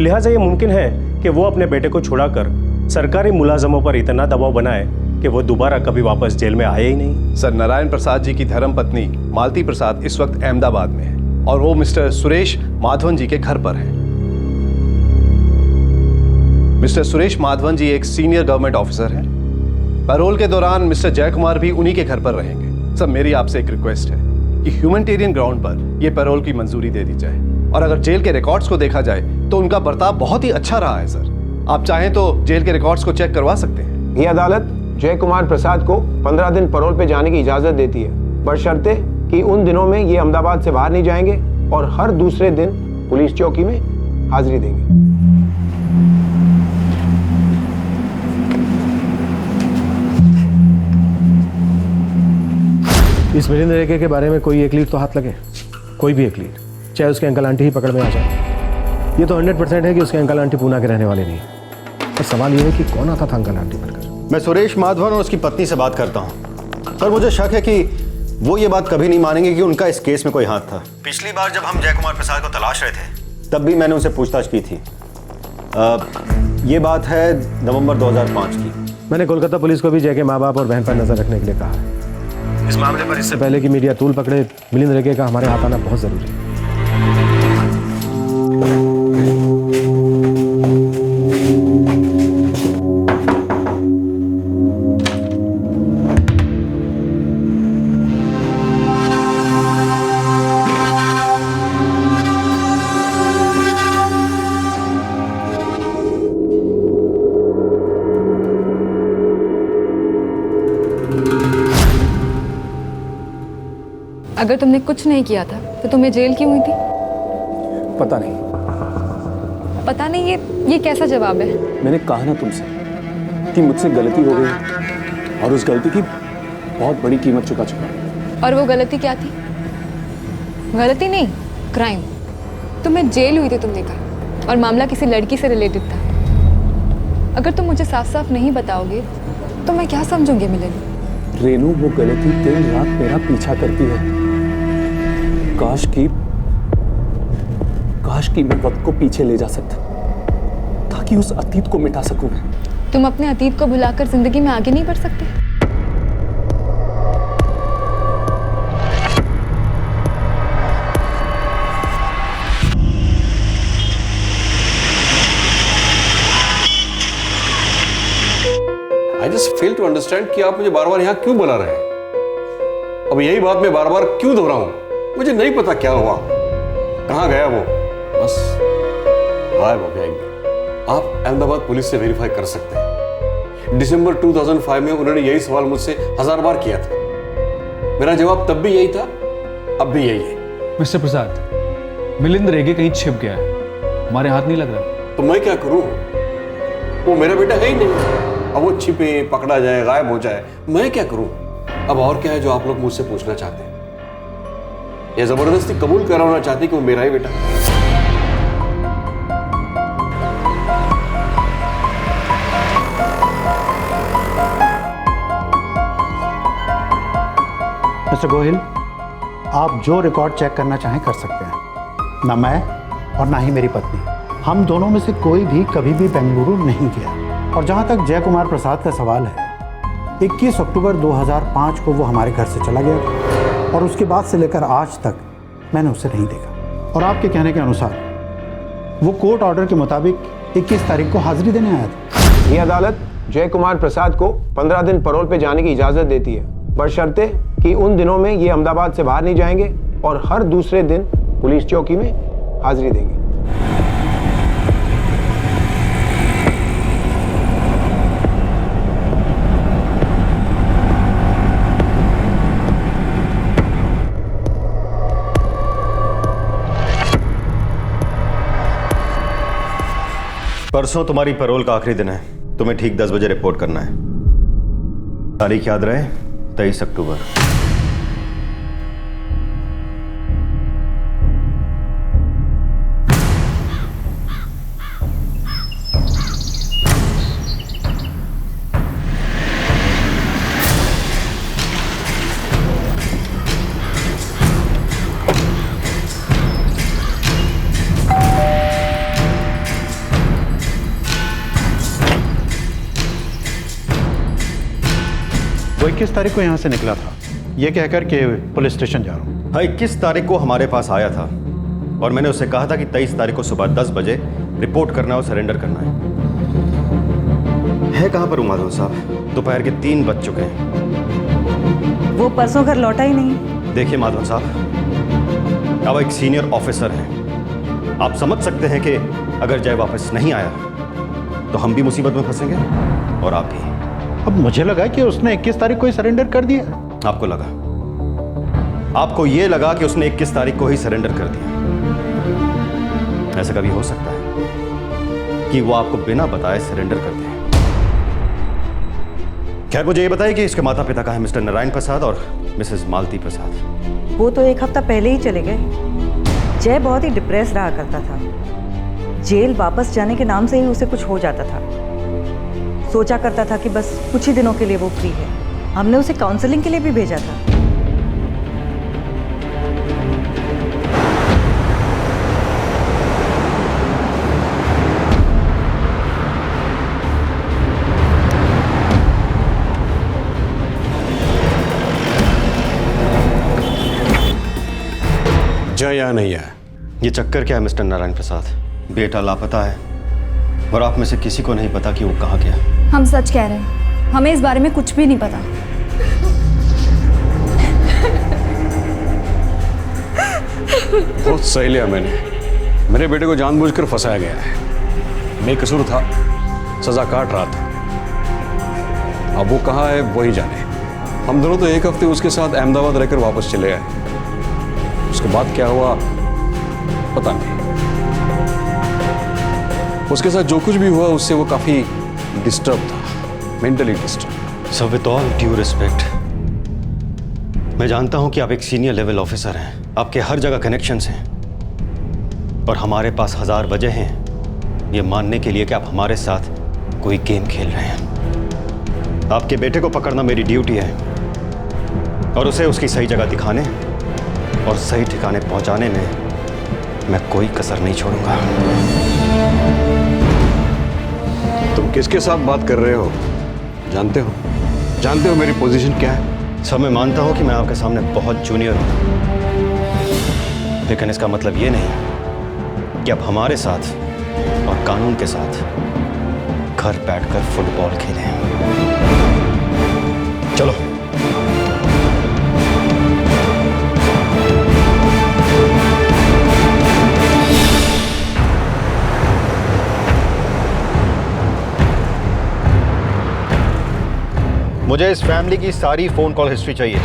Speaker 15: लिहाजा ये मुमकिन है कि वो अपने बेटे को छुड़ाकर सरकारी मुलाजमों पर इतना दबाव बनाए
Speaker 9: कि वो दोबारा कभी वापस जेल में आए ही नहीं।
Speaker 22: सर, नारायण प्रसाद जी की धर्मपत्नी मालती प्रसाद इस वक्त अहमदाबाद में है और वो मिस्टर सुरेश माधवन जी के घर पर है। मिस्टर सुरेश माधवन जी एक सीनियर गवर्नमेंट ऑफिसर हैं। पैरोल के दौरान मिस्टर जयकुमार भी उन्हीं के घर पर रहेंगे। सर, मेरी आपसे एक रिक्वेस्ट है कि ह्यूमैनिटेरियन ग्राउंड पर यह पैरोल की मंजूरी दे दी जाए, और अगर जेल के रिकॉर्ड्स को देखा जाए तो उनका बर्ताव बहुत ही अच्छा रहा है। सर, आप चाहें तो जेल के रिकॉर्ड्स को चेक करवा सकते हैं।
Speaker 5: ये अदालत जय कुमार प्रसाद को 15 दिन पैरोल पे जाने की इजाजत देती है, बशर्ते कि उन दिनों में ये अहमदाबाद से बाहर नहीं जाएंगे और हर दूसरे दिन पुलिस चौकी में हाजिरी देंगे।
Speaker 10: इस मिलिंद रेगे के बारे में कोई एक लीड तो हाथ लगे, कोई भी एक लीड, चाहे उसके अंकल आंटी ही पकड़ में आ जाए। ये तो 100% है कि उसके अंकल आंटी पूना के रहने वाले नहीं है। पर सवाल ये है कि कौन आता था अंकल आंटी बनकर।
Speaker 9: मैं सुरेश माधवन और उसकी पत्नी से बात करता हूँ। सर, मुझे शक है कि वो ये बात कभी नहीं मानेंगे कि उनका इस केस में कोई हाथ था। पिछली बार जब हम जयकुमार प्रसाद को तलाश रहे थे तब भी मैंने उनसे पूछताछ की थी। ये बात है नवंबर 2005 की।
Speaker 10: मैंने कोलकाता पुलिस को भी जय के माँ बाप और बहन पर नजर रखने के लिए कहा है। इस मामले पर इससे पहले कि मीडिया तूल पकड़े, मिलिंद रेगे का हमारे हाथ आना बहुत जरूरी है।
Speaker 1: अगर तुमने कुछ नहीं किया था तो तुम्हें जेल क्यों हुई थी?
Speaker 4: पता नहीं।
Speaker 1: पता नहीं, ये कैसा जवाब है?
Speaker 4: मैंने कहा ना तुमसे कि मुझसे गलती हो गई और उस गलती की बहुत बड़ी कीमत चुका चुका।
Speaker 1: और वो गलती क्या थी? गलती नहीं, क्राइम। तुम्हें जेल हुई थी तुमने कहा, और मामला किसी लड़की से रिलेटेड था। अगर तुम मुझे साफ साफ नहीं बताओगे तो मैं क्या समझूंगी मिलिंद?
Speaker 4: रेनू, वो गलती दिन रात मेरा पीछा करती है। काश कि मैं वक्त को पीछे ले जा सकता ताकि उस अतीत को मिटा सकूं।
Speaker 1: तुम अपने अतीत को भुलाकर जिंदगी में आगे नहीं बढ़ सकते?
Speaker 6: I just fail to understand कि आप मुझे बार बार यहाँ क्यों बुला रहे हैं। अब यही बात मैं बार बार क्यों दोहराऊं? मुझे नहीं पता क्या हुआ, कहाँ गया वो, बस गायब हो गया एक दिन। आप अहमदाबाद पुलिस से वेरीफाई कर सकते हैं। दिसंबर 2005 में उन्होंने यही सवाल मुझसे 1000 बार किया था। मेरा जवाब तब भी यही था, अब भी यही है।
Speaker 21: मिस्टर प्रसाद, मिलिंद रेगे कहीं छिप गया है, हमारे हाथ नहीं लग रहा।
Speaker 6: तो मैं क्या करूं? वो मेरा बेटा है ही नहीं। अब वो छिपे, पकड़ा जाए, गायब हो जाए, मैं क्या करूं? अब और क्या है जो आप लोग मुझसे पूछना चाहते हैं, या जबरदस्ती कबूल कराना चाहते हैं कि वो मेरा ही बेटा है?
Speaker 13: मिस्टर गोहिल, आप जो रिकॉर्ड चेक करना चाहें कर सकते हैं। ना मैं और ना ही मेरी पत्नी, हम दोनों में से कोई भी कभी भी बेंगलुरु नहीं गया। और जहां तक जय कुमार प्रसाद का सवाल है, 21 अक्टूबर 2005 को वो हमारे घर से चला गया और उसके बाद से लेकर आज तक मैंने उसे नहीं देखा। और आपके कहने के अनुसार वो कोर्ट ऑर्डर के मुताबिक 21 तारीख को हाजिरी देने आया था।
Speaker 5: ये अदालत जय कुमार प्रसाद को 15 दिन पैरोल पे जाने की इजाजत देती है, बशर्ते कि उन दिनों में ये अहमदाबाद से बाहर नहीं जाएंगे और हर दूसरे दिन पुलिस चौकी में हाजिरी देंगे।
Speaker 9: परसों तुम्हारी पैरोल का आखिरी दिन है। तुम्हें ठीक 10 बजे रिपोर्ट करना है। तारीख याद रहे, 23 अक्टूबर।
Speaker 13: वो 21 तारीख को यहाँ से निकला था, ये कहकर के पुलिस स्टेशन जा रहा हूँ।
Speaker 15: हाँ, 21 तारीख को हमारे पास आया था और मैंने उससे कहा था कि 23 तारीख को सुबह 10 बजे रिपोर्ट करना और सरेंडर करना है कहाँ पर माधव साहब? दोपहर के 3 बज चुके हैं।
Speaker 11: वो परसों घर लौटा ही नहीं।
Speaker 15: देखिए माधव साहब, अब एक सीनियर ऑफिसर हैं, आप समझ सकते हैं कि अगर जय वापस नहीं आया तो हम भी मुसीबत में फंसेंगे और आप भी।
Speaker 13: अब मुझे लगा कि उसने 21 तारीख को ही सरेंडर कर दिया।
Speaker 15: आपको लगा, आपको ये लगा कि उसने 21 तारीख को ही सरेंडर कर दिया। ऐसा कभी हो सकता है कि वो आपको बिना बताए सरेंडर कर दे? खैर, मुझे ये बताइए कि इसके माता पिता का है मिस्टर नारायण प्रसाद और मिसेस मालती प्रसाद।
Speaker 11: वो तो 1 हफ्ता पहले ही चले गए। जय बहुत ही डिप्रेस रहा करता था। जेल वापस जाने के नाम से ही उसे कुछ हो जाता था। सोचा करता था कि बस कुछ ही दिनों के लिए वो फ्री है। हमने उसे काउंसलिंग के लिए भी भेजा था।
Speaker 15: जय या नहीं है? ये चक्कर क्या है मिस्टर नारायण प्रसाद? बेटा लापता है और आप में से किसी को नहीं पता कि वो कहाँ गया।
Speaker 2: हम सच कह रहे हैं, हमें इस बारे में कुछ भी नहीं पता।
Speaker 17: बहुत सही लिया मैंने। मेरे बेटे को जानबूझकर फंसाया गया है। बेकसूर था, सजा काट रहा था। अब वो कहाँ है वही जाने। हम दोनों तो 1 हफ्ते उसके साथ अहमदाबाद रहकर वापस चले आए। उसके बाद क्या हुआ पता नहीं। उसके साथ जो कुछ भी हुआ उससे वो काफी डिस्टर्ब था, mentally disturb.
Speaker 15: So with all due respect, मैं जानता हूं कि आप एक सीनियर लेवल ऑफिसर हैं, आपके हर जगह कनेक्शंस हैं, पर हमारे पास 1000 वजह हैं ये मानने के लिए कि आप हमारे साथ कोई गेम खेल रहे हैं। आपके बेटे को पकड़ना मेरी ड्यूटी है और उसे उसकी सही जगह दिखाने और सही ठिकाने पहुंचाने में मैं कोई कसर नहीं छोड़ूंगा।
Speaker 17: तुम किसके साथ बात कर रहे हो? जानते हो मेरी पोजीशन क्या है?
Speaker 15: सब मैं मानता हूं कि मैं आपके सामने बहुत जूनियर हूं, लेकिन इसका मतलब ये नहीं कि आप हमारे साथ और कानून के साथ घर बैठकर फुटबॉल खेलें। चलो। मुझे इस फैमिली की सारी फोन कॉल हिस्ट्री चाहिए।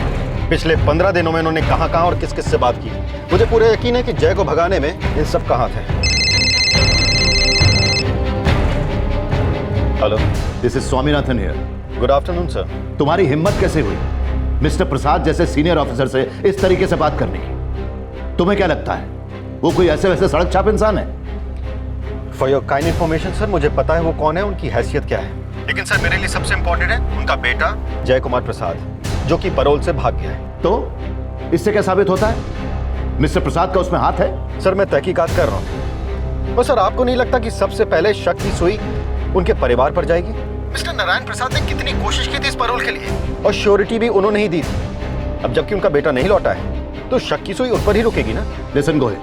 Speaker 15: पिछले 15 दिनों में इन्होंने कहां और किस से बात की। मुझे पूरा यकीन है कि जय को भगाने में इन सब का हाथ है।
Speaker 19: Hello, this is Swaminathan here.
Speaker 15: Good afternoon sir.
Speaker 19: तुम्हारी हिम्मत कैसे हुई मिस्टर प्रसाद जैसे सीनियर ऑफिसर से इस तरीके से बात करने की? तुम्हें क्या लगता है वो कोई ऐसे वैसे सड़क छाप इंसान है?
Speaker 15: For your kind information sir, मुझे पता है वो कौन है, उनकी हैसियत क्या है, लेकिन सर मेरे लिए सबसे इंपॉर्टेंट है उनका बेटा जय कुमार प्रसाद, जो कि पैरोल से भाग गया है।
Speaker 19: तो इससे क्या साबित होता है? मिस्टर प्रसाद का उसमें हाथ है?
Speaker 15: सर मैं तहकीकात कर रहा हूँ। और सर आपको नहीं लगता कि सबसे पहले शक की सुई उनके परिवार पर जाएगी? मिस्टर नारायण प्रसाद ने कितनी कोशिश की थी इस पैरोल के लिए और श्योरिटी भी उन्होंने ही दी थी। अब जबकि उनका बेटा नहीं लौटा है तो शक की सुई उन पर ही रुकेगी ना।
Speaker 19: लिसन गोयल,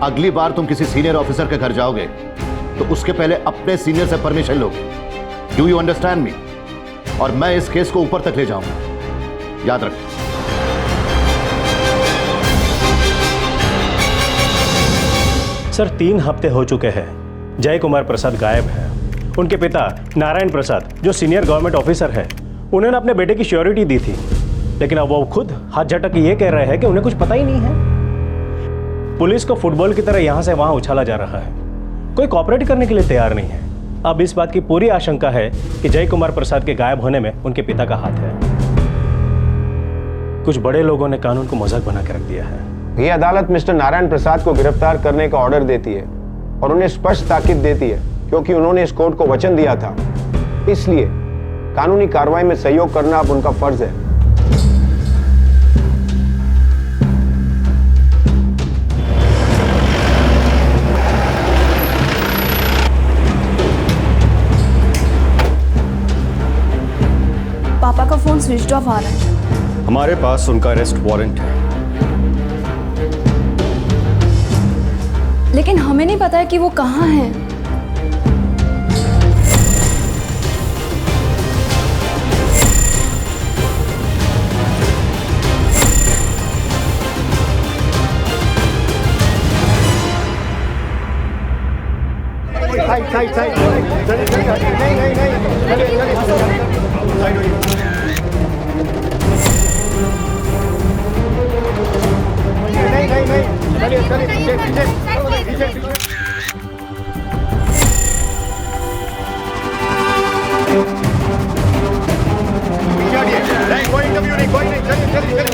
Speaker 19: अगली बार तुम किसी सीनियर ऑफिसर के घर जाओगे तो उसके पहले अपने सीनियर से परमिशन लोगे। Do you understand me? और मैं इस केस को ऊपर तक ले जाऊंगा, याद रखो।
Speaker 24: सर 3 हफ्ते हो चुके हैं जय कुमार प्रसाद गायब है। उनके पिता नारायण प्रसाद जो सीनियर गवर्नमेंट ऑफिसर है, उन्होंने अपने बेटे की श्योरिटी दी थी, लेकिन अब वो खुद हाथ झटक के ये कह रहे हैं कि उन्हें कुछ पता ही नहीं है। पुलिस को फुटबॉल की तरह यहां से वहां उछाला जा रहा है, कोई कॉपरेट करने के लिए तैयार नहीं है। अब इस बात की पूरी आशंका है कि जय कुमार प्रसाद के गायब होने में उनके पिता का हाथ है। कुछ बड़े लोगों ने कानून को मजाक बना के रख दिया है।
Speaker 5: ये अदालत मिस्टर नारायण प्रसाद को गिरफ्तार करने का ऑर्डर देती है और उन्हें स्पष्ट ताकीद देती है, क्योंकि उन्होंने इस कोर्ट को वचन दिया था। इसलिए कानूनी कार्रवाई में सहयोग करना अब उनका फर्ज है।
Speaker 2: पापा का फ़ोन स्विच ऑफ आ रहा है।
Speaker 17: हमारे पास उनका अरेस्ट वारंट है।
Speaker 2: लेकिन हमें नहीं पता है कि वो कहाँ हैं।
Speaker 18: साइड साइड नहीं साइड होइए। नहीं चलिए पीछे कोई इंटरव्यू नहीं, कोई नहीं, चलिए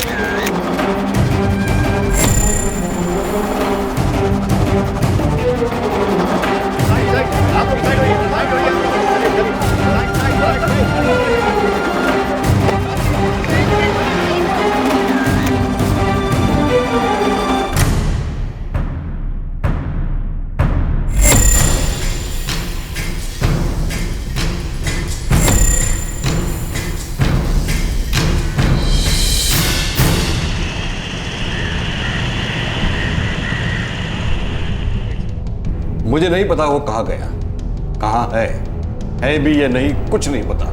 Speaker 17: मुझे नहीं पता वो कहाँ गया, कहाँ है भी या नहीं, कुछ नहीं पता।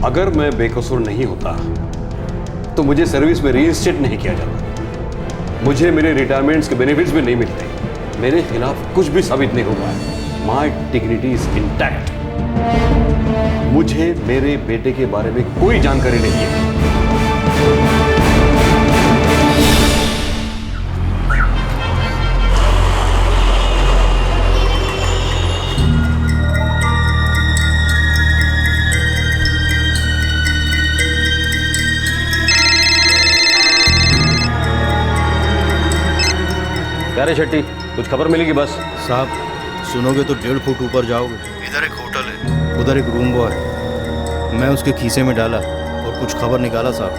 Speaker 17: अगर मैं बेकसूर नहीं होता तो मुझे सर्विस में रीइंस्टेट नहीं किया जाता, मुझे मेरे रिटायरमेंट्स के बेनिफिट्स भी नहीं मिलते, मेरे खिलाफ कुछ भी साबित नहीं हुआ है। माई डिग्निटी इज इंटैक्ट। मुझे मेरे बेटे के बारे में कोई जानकारी नहीं है।
Speaker 7: क्या रे शेट्टी, कुछ खबर मिलेगी? बस
Speaker 16: साहब, सुनोगे तो 1.5 फुट ऊपर जाओगे। इधर एक होटल है, उधर एक रूम बॉय। मैं उसके खीसे में डाला और कुछ खबर निकाला साहब।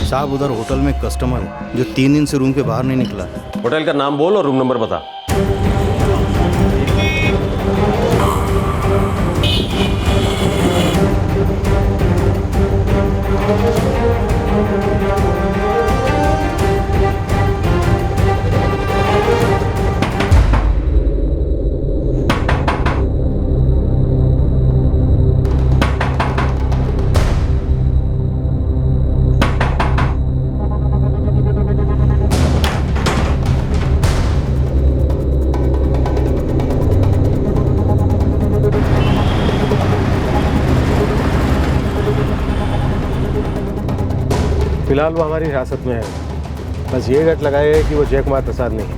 Speaker 16: साहब, उधर होटल में कस्टमर है जो 3 दिन से रूम के बाहर नहीं निकला।
Speaker 7: होटल का नाम बोल और रूम नंबर बता।
Speaker 10: फिलहाल वो हमारी हिरासत में है। बस ये गट लगाए कि वो जय कुमार प्रसाद नहीं है।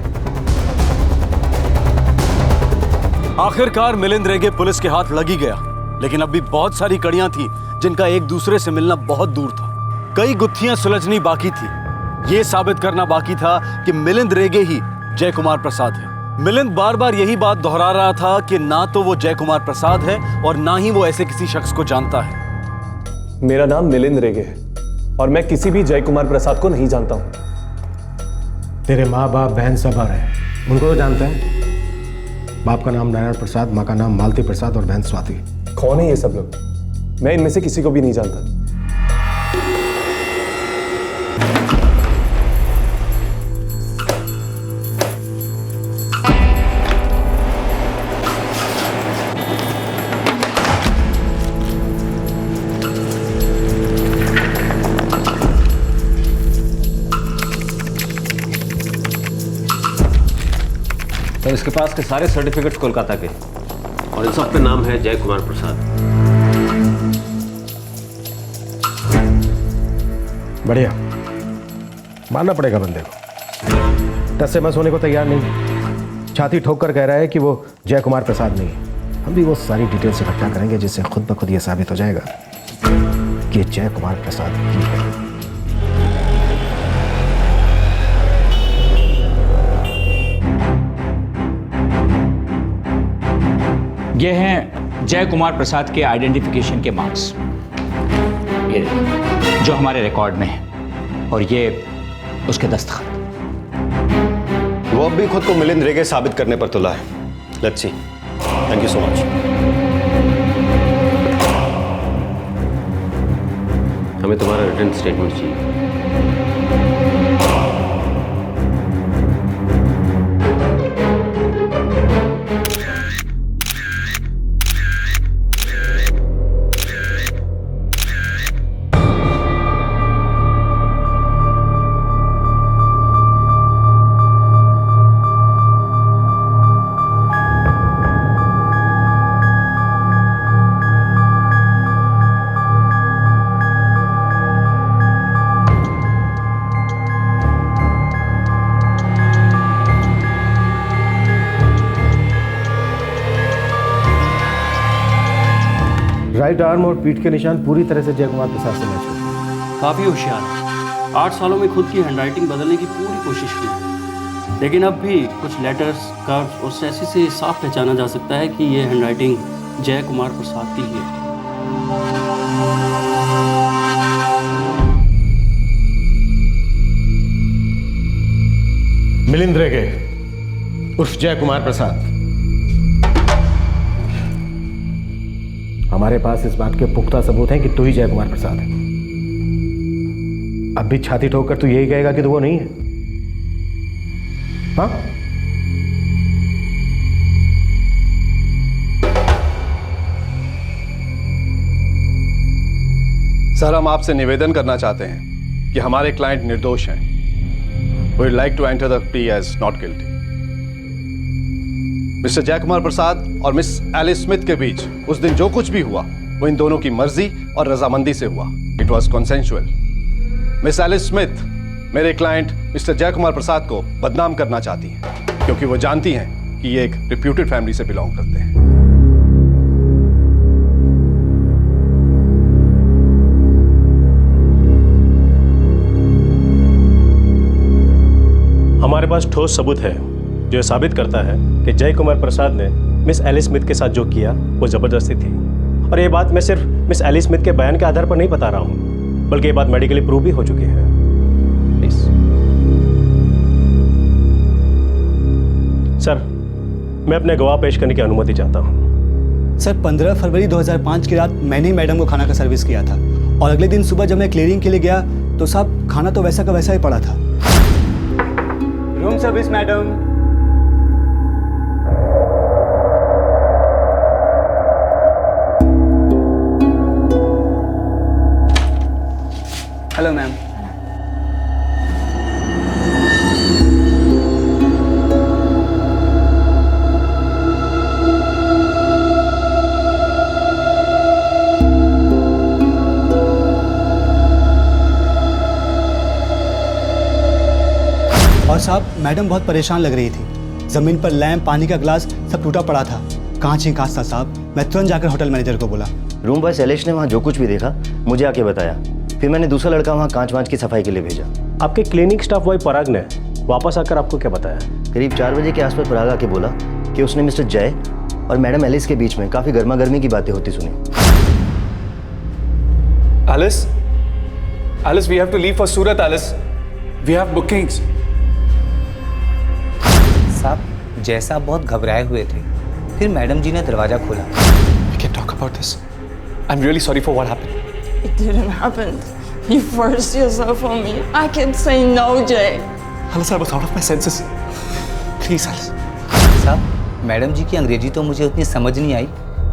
Speaker 6: आखिरकार मिलिंद रेगे पुलिस के हाथ लग ही गया, लेकिन अब भी बहुत सारी कड़ियां थी जिनका एक दूसरे से मिलना बहुत दूर था। कई गुत्थियां सुलझनी बाकी थी। यह साबित करना बाकी था कि मिलिंद रेगे ही जय कुमार प्रसाद है। मिलिंद बार बार यही बात दोहरा रहा था कि ना तो वो जय कुमार प्रसाद है और ना ही वो ऐसे किसी शख्स को जानता है।
Speaker 4: मेरा नाम मिलिंद रेगे है और मैं किसी भी जय कुमार प्रसाद को नहीं जानता हूं।
Speaker 10: तेरे माँ बाप बहन सब आ रहे हैं, उनको तो जानते हैं। बाप का नाम नारायण प्रसाद, माँ का नाम मालती प्रसाद और बहन स्वाति।
Speaker 4: कौन है ये सब लोग? मैं इनमें से किसी को भी नहीं जानता।
Speaker 7: सर, इसके पास के सारे सर्टिफिकेट्स कोलकाता के और इन सब पे नाम है जय कुमार प्रसाद।
Speaker 10: बढ़िया, मानना पड़ेगा बंदे को। टस से मस होने को तैयार नहीं, छाती ठोक कर कह रहा है कि वो जय कुमार प्रसाद नहीं है। हम भी वो सारी डिटेल्स इकट्ठा करेंगे जिससे खुद ब खुद ये साबित हो जाएगा कि जय कुमार प्रसाद ही है।
Speaker 8: ये हैं जय कुमार प्रसाद के आइडेंटिफिकेशन के मार्क्स, ये जो हमारे रिकॉर्ड में है। और ये उसके दस्तखत।
Speaker 15: वो अब भी खुद को मिलिंद रेगे साबित करने पर तुला है। Let's see. Thank you so much.
Speaker 7: हमें तुम्हारा रिटन स्टेटमेंट चाहिए।
Speaker 10: राइट आर्म और पीठ के निशान पूरी तरह से जय कुमार प्रसाद से मैच हुए।
Speaker 3: काफ़ी होशियार है। 8 सालों में खुद की हैंडराइटिंग बदलने की पूरी कोशिश की, लेकिन अब भी कुछ लेटर्स, कर्व्स और स्ट्रेसेस से साफ पहचाना जा सकता है कि ये हैंडराइटिंग जय कुमार प्रसाद की ही है।
Speaker 10: मिलिंद रेगे उर्फ जय कुमार प्रसाद, हमारे पास इस बात के पुख्ता सबूत हैं कि तू ही जय कुमार प्रसाद है। अब भी छाती ठोककर तू यही कहेगा कि तू वो नहीं है? हाँ?
Speaker 22: सर, हम आपसे निवेदन करना चाहते हैं कि हमारे क्लाइंट निर्दोष हैं। We'd like to enter the plea as not guilty. Mister Jay Kumar प्रसाद और मिस एलिस स्मिथ के बीच उस दिन जो कुछ भी हुआ वो इन दोनों की मर्जी और रजामंदी से हुआ। It was consensual. Miss Alice Smith मेरे क्लाइंट मिस्टर जय कुमार प्रसाद को बदनाम करना चाहती हैं क्योंकि वो जानती हैं कि ये एक रिप्यूटेड फैमिली से बिलोंग करते हैं।
Speaker 24: हमारे पास ठोस सबूत है जो साबित करता है कि जय कुमार प्रसाद ने मिस एलिस स्मिथ के साथ जो किया वो जबरदस्ती थी। और ये बात मैं सिर्फ मिस एलिस स्मिथ के बयान के आधार पर नहीं बता रहा हूँ, बल्कि ये बात मेडिकली प्रूव भी हो चुकी है। प्लीज सर, मैं अपने गवाह पेश करने की अनुमति चाहता हूँ।
Speaker 12: सर, 15 फरवरी 2005 की रात मैंने ही मैडम को खाना का सर्विस किया था और अगले दिन सुबह जब मैं क्लियरिंग के लिए गया तो साहब खाना तो वैसा का वैसा ही पड़ा था। Room service madam. Hello ma'am. और साहब मैडम बहुत परेशान लग रही थी। जमीन पर लैंप, पानी का ग्लास सब टूटा पड़ा था। कांच ही कांच था साहब। मैं तुरंत जाकर होटल मैनेजर को बोला।
Speaker 14: रूम बॉय शैलेश ने वहाँ जो कुछ भी देखा मुझे आके बताया। फिर मैंने दूसरा लड़का वहाँ कांच वांच की सफाई के लिए भेजा।
Speaker 24: आपके क्लिनिक स्टाफ बॉय पराग ने वापस आकर आपको क्या बताया?
Speaker 14: करीब 4 बजे के आसपास पराग आके बोला कि उसने मिस्टर जय और मैडम एलिस के बीच में काफी गर्मा गर्मी की बातें होती सुनी।
Speaker 23: Alice, we have to leave for Surat, Alice. We have bookings.
Speaker 25: साहब, जैसा बहुत घबराए हुए थे, फिर मैडम जी ने दरवाजा खोला।
Speaker 23: We can talk about this. I'm really sorry for what happened.
Speaker 26: It didn't happen. You forced yourself on me. I can't say no, Jay.
Speaker 23: Alice, I was out of my senses. Please, Alice.
Speaker 25: साहब, madam जी की अंग्रेजी तो मुझे उतनी समझ नहीं आई,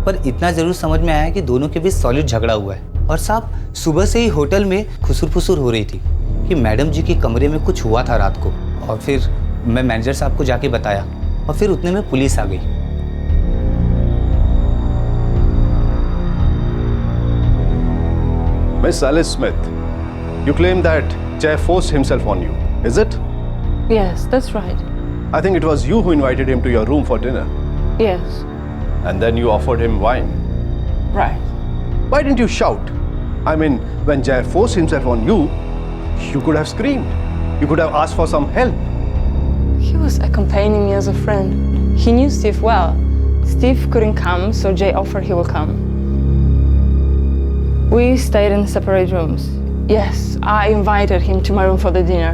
Speaker 25: पर इतना जरूर समझ में आया कि दोनों के बीच सॉलिड झगड़ा हुआ है। और साहब, सुबह से ही होटल में खुसुर-फुसुर हो रही थी कि मैडम जी के कमरे में कुछ हुआ था रात को। और फिर मैं मैनेजर साहब को जाके बताया और फिर उतने में पुलिस आ गई।
Speaker 22: Miss Alice Smith, you claim that Jay forced himself on you, is it?
Speaker 26: Yes, that's right.
Speaker 22: I think it was you who invited him to your room for dinner.
Speaker 26: Yes.
Speaker 22: And then you offered him wine.
Speaker 26: Right.
Speaker 22: Why didn't you shout? I mean, when Jay forced himself on you, you could have screamed. You could have asked for some help.
Speaker 26: He was accompanying me as a friend. He knew Steve well. Steve couldn't come, so Jay offered he will come. We stayed in separate rooms. Yes, I invited him to my room for the dinner.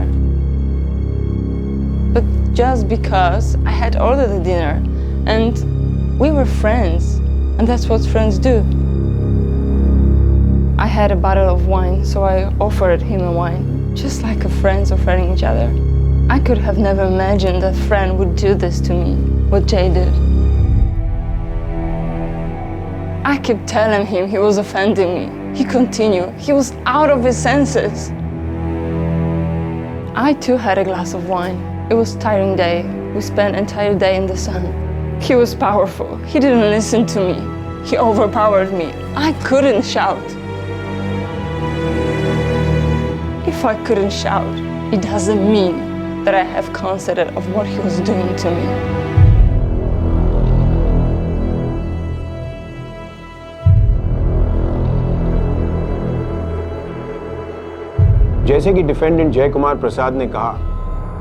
Speaker 26: but just because I had ordered the dinner and we were friends, and that's what friends do. I had a bottle of wine, so I offered him a wine, just like a friends offering each other. I could have never imagined that friend would do this to me, what Jay did. I kept telling him he was offending me. He continued. He was out of his senses. I too had a glass of wine. It was a tiring day. We spent an entire day in the sun. He was powerful. He didn't listen to me. He overpowered me. I couldn't shout. If I couldn't shout, it doesn't mean that I have consent of what he was doing to me.
Speaker 5: जैसे कि defendant जय कुमार प्रसाद ने कहा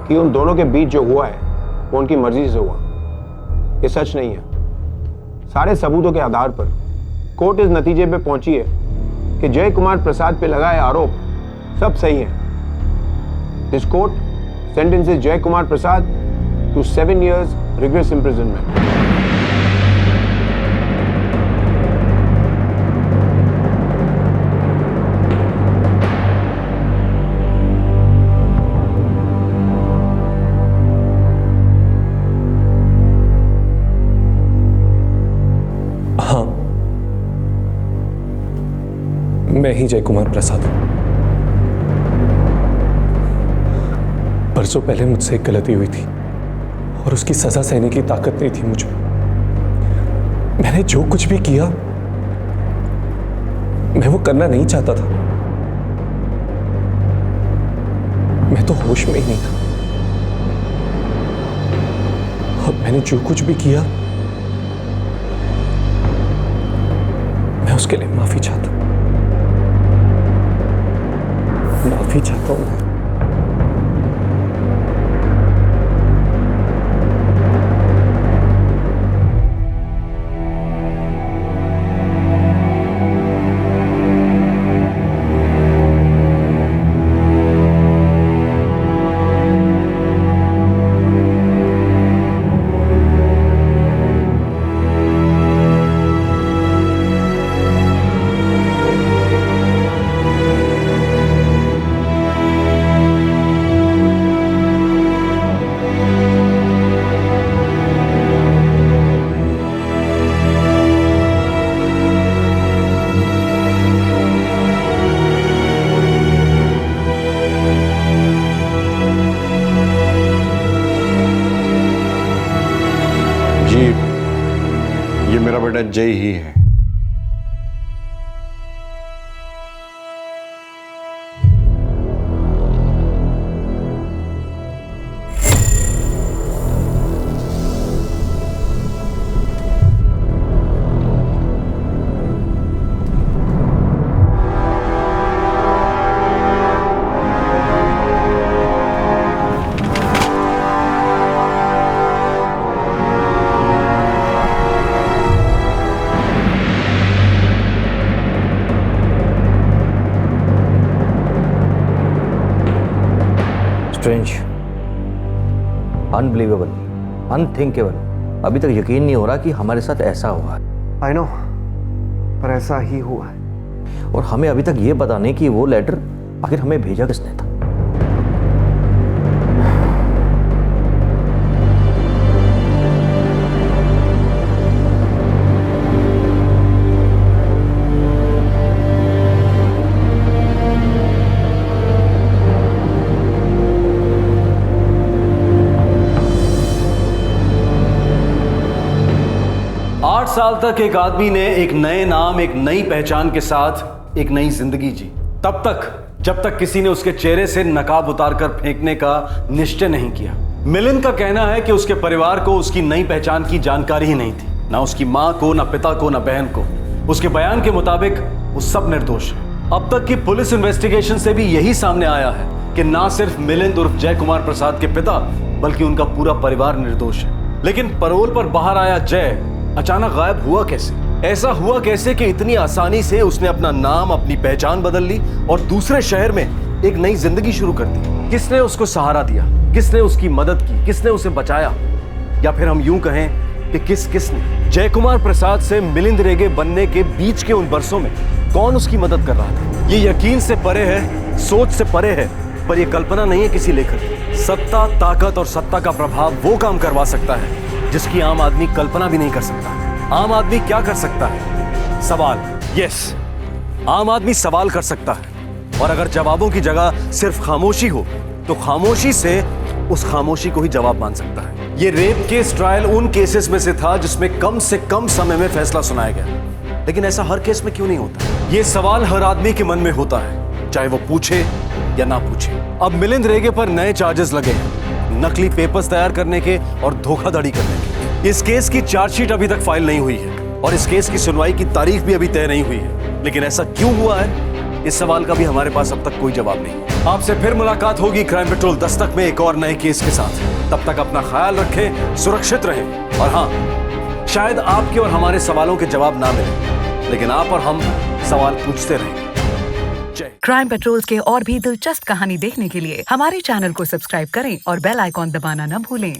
Speaker 5: कि उन दोनों के बीच जो हुआ है वो उनकी मर्जी से हुआ, ये सच नहीं है। सारे सबूतों के आधार पर कोर्ट इस नतीजे पे पहुंची है कि जय कुमार प्रसाद पे लगाए आरोप सब सही हैं। This court sentences Jay Kumar Prasad to 7 years rigorous imprisonment.
Speaker 4: हाँ, मैं ही जय कुमार प्रसाद हूं। परसों पहले मुझसे एक गलती हुई थी और उसकी सजा सहने की ताकत नहीं थी मुझ में। मैंने जो कुछ भी किया मैं वो करना नहीं चाहता था। मैं तो होश में ही नहीं था। और मैंने जो कुछ भी किया मैं उसके लिए माफी चाहता हूं। माफी चाहता हूं मैं।
Speaker 17: जय ही है।
Speaker 14: Strange, unbelievable, unthinkable. अभी तक यकीन नहीं हो रहा कि हमारे साथ ऐसा हुआ है।
Speaker 15: आई नो, पर ऐसा ही हुआ है।
Speaker 14: और हमें अभी तक ये पता नहीं कि वो लेटर आखिर हमें भेजा किसने था।
Speaker 6: साल तक एक आदमी ने एक नए नाम, एक नई पहचान के साथ एक नई जिंदगी जी, तब तक जब तक किसी ने उसके चेहरे से नकाब उतारकर फेंकने का निश्चय नहीं किया। मिलिंद का कहना है कि उसके परिवार को उसकी नई पहचान की जानकारी ही नहीं थी, ना उसकी मां को, ना पिता को, ना बहन को। उसके बयान के मुताबिक वो सब निर्दोष है। अब तक की पुलिस इन्वेस्टिगेशन से भी यही सामने आया है कि ना सिर्फ मिलिंद उर्फ जय कुमार प्रसाद के पिता बल्कि उनका पूरा परिवार निर्दोष है। लेकिन पैरोल पर बाहर आया जय अचानक गायब हुआ कैसे? ऐसा हुआ कैसे कि इतनी आसानी से उसने अपना नाम, अपनी पहचान बदल ली और दूसरे शहर में एक नई जिंदगी शुरू कर दी। किसने उसको सहारा दिया, किसने उसकी मदद की, किसने उसे बचाया, या फिर हम यूं कहें कि किसने जय कुमार प्रसाद से मिलिंद रेगे बनने के बीच के उन बरसों में कौन उसकी मदद कर रहा था? ये यकीन से परे है, सोच से परे है, पर यह कल्पना नहीं है किसी लेखक की। सत्ता, ताकत और सत्ता का प्रभाव वो काम करवा सकता है जिसकी आम आदमी कल्पना भी नहीं कर सकता। आम आदमी क्या कर सकता है? सवाल। यस, आम आदमी सवाल कर सकता है, और अगर जवाबों की जगह सिर्फ खामोशी हो तो खामोशी से उस खामोशी को ही जवाब मान सकता है। ये रेप केस ट्रायल उन केसेस में से था जिसमें कम से कम समय में फैसला सुनाया गया, लेकिन ऐसा हर केस में क्यों नहीं होता? ये सवाल हर आदमी के मन में होता है, चाहे वो पूछे या ना पूछे। अब मिलिंद रेगे पर नए चार्जेस लगे हैं, नकली पेपर्स तैयार करने के और धोखाधड़ी करने के। इस केस की चार्जशीट अभी तक फाइल नहीं हुई है और इस केस की सुनवाई की तारीख भी अभी तय नहीं हुई है, लेकिन ऐसा क्यों हुआ है, इस सवाल का भी हमारे पास अब तक कोई जवाब नहीं। आपसे फिर मुलाकात होगी क्राइम पेट्रोल दस्तक में एक और नए केस के साथ। तब तक अपना ख्याल रखें, सुरक्षित रहें, और हाँ, शायद आपके और हमारे सवालों के जवाब ना मिले, लेकिन आप और हम सवाल पूछते रहेंगे।
Speaker 1: क्राइम पेट्रोल के और भी दिलचस्प कहानी देखने के लिए हमारे चैनल को सब्सक्राइब करें और बेल आइकॉन दबाना न भूलें।